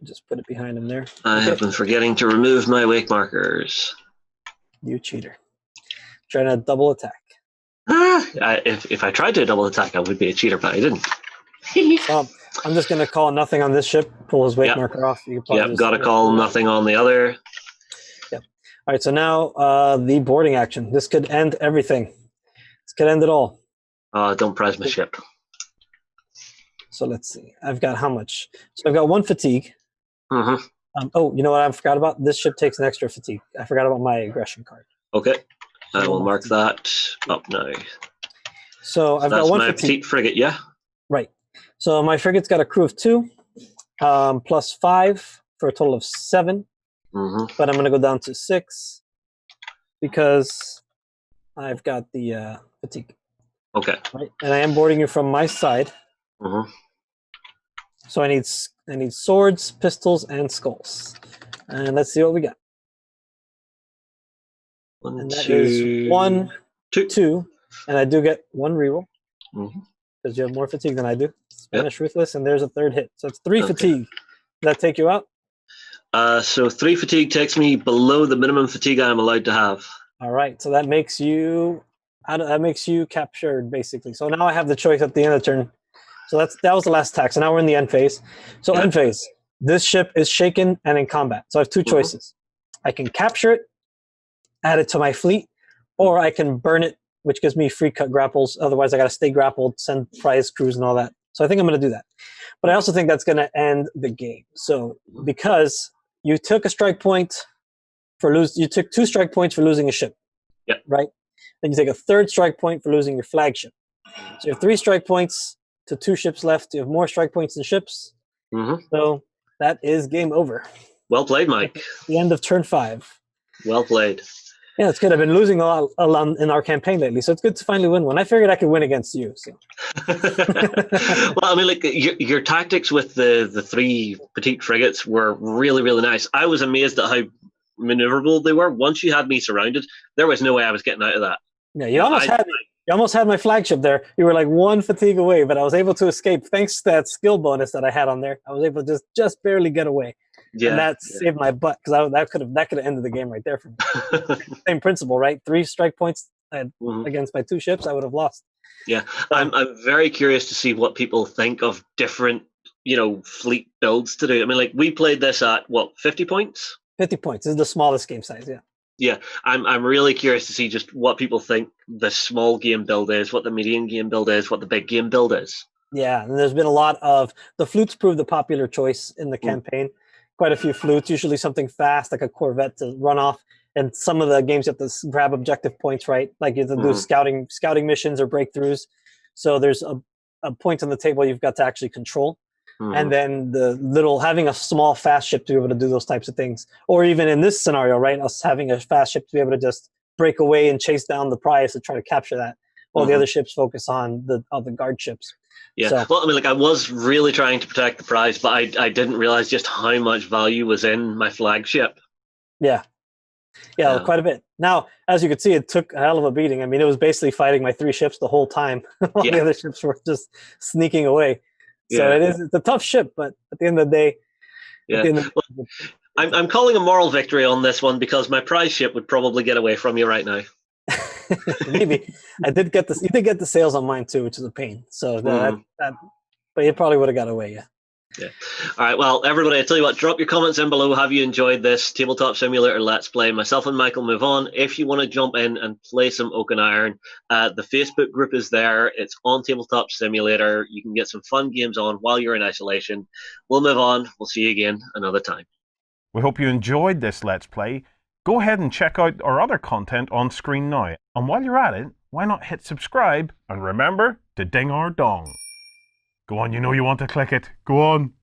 Just put it behind him there. I have been forgetting to remove my wake markers. You cheater. Trying to double attack. If I tried to double attack, I would be a cheater, but I didn't. I'm just going to call nothing on this ship, pull his wake marker off. Yep, got to call nothing on the other. Yep. All right, so now the boarding action. This could end everything. This could end it all. Don't prize my ship. So let's see. I've got how much? So I've got 1 fatigue. Mm-hmm. Oh, you know what I forgot about? This ship takes an extra fatigue. I forgot about my aggression card. Okay. I will mark that up now. So I've got 1 my fatigue. petite frigate, yeah? Right. So my frigate's got a crew of 2, plus 5 for a total of 7. Mm-hmm. But I'm going to go down to 6 because I've got the fatigue. Okay. Right. And I am boarding you from my side. Mm-hmm. So I need swords, pistols, and skulls. And let's see what we got. And that is 1, 2, And I do get 1 reroll Mhm. because you have more fatigue than I do. Spanish Ruthless, and there's a 3rd hit. So it's 3 fatigue. Does that take you out? So 3 fatigue takes me below the minimum fatigue I'm allowed to have. All right. So that makes you captured, basically. So now I have the choice at the end of the turn. So that was the last attack. So now we're in the end phase. So end phase. This ship is shaken and in combat. So I have 2 choices. I can capture it, add it to my fleet, or I can burn it, which gives me free cut grapples. Otherwise, I got to stay grappled, send prize crews and all that. So I think I'm going to do that. But I also think that's going to end the game. So because you took a strike point you took 2 strike points for losing a ship. Yep. Right? Then you take a 3rd strike point for losing your flagship. So you have 3 strike points to 2 ships left. You have more strike points than ships. So that is game over. Well played, Mike. The end of turn 5. Well played. Yeah, it's good. I've been losing a lot in our campaign lately, so it's good to finally win one. I figured I could win against you. So. Well, I mean, like your tactics with the 3 petite frigates were really, really nice. I was amazed at how maneuverable they were. Once you had me surrounded, there was no way I was getting out of that. Yeah, you almost had my flagship there. You were like 1 fatigue away, but I was able to escape thanks to that skill bonus that I had on there. I was able to just barely get away. Yeah, and that saved my butt because that could have ended the game right there for me. Same principle, right? 3 strike points against my 2 ships, I would have lost. Yeah, I'm very curious to see what people think of different, fleet builds to do. I mean, like we played this at 50 points? 50 points. This is the smallest game size, yeah. Yeah, I'm really curious to see just what people think the small game build is, what the medium game build is, what the big game build is. Yeah, and there's been a lot of the flutes proved the popular choice in the campaign. Quite a few flutes, usually something fast like a Corvette to run off. And some of the games you have to grab objective points, right? Like you have to do scouting missions or breakthroughs. So there's a point on the table you've got to actually control. And then having a small fast ship to be able to do those types of things. Or even in this scenario, right? Us having a fast ship to be able to just break away and chase down the prize to try to capture that. While the other ships focus on the guard ships. Yeah, so, well, I mean, like I was really trying to protect the prize, but I didn't realize just how much value was in my flagship. Yeah, quite a bit. Now, as you could see, it took a hell of a beating. I mean, it was basically fighting my 3 ships the whole time. All the other ships were just sneaking away. So it's a tough ship, but at the end of the day, I'm calling a moral victory on this one because my prize ship would probably get away from you right now. Maybe I did get this. You did get the sales on mine too, which is a pain. So but you probably would have got away. Yeah. All right. Well, everybody, I tell you what, drop your comments in below. Have you enjoyed this Tabletop Simulator Let's Play? Myself and Michael move on. If you want to jump in and play some Oak and Iron, the Facebook group is there. It's on Tabletop Simulator. You can get some fun games on while you're in isolation. We'll move on. We'll see you again another time. We hope you enjoyed this Let's Play. Go ahead and check out our other content on screen now. And while you're at it, why not hit subscribe and remember to ding our dong. Go on, you know you want to click it. Go on.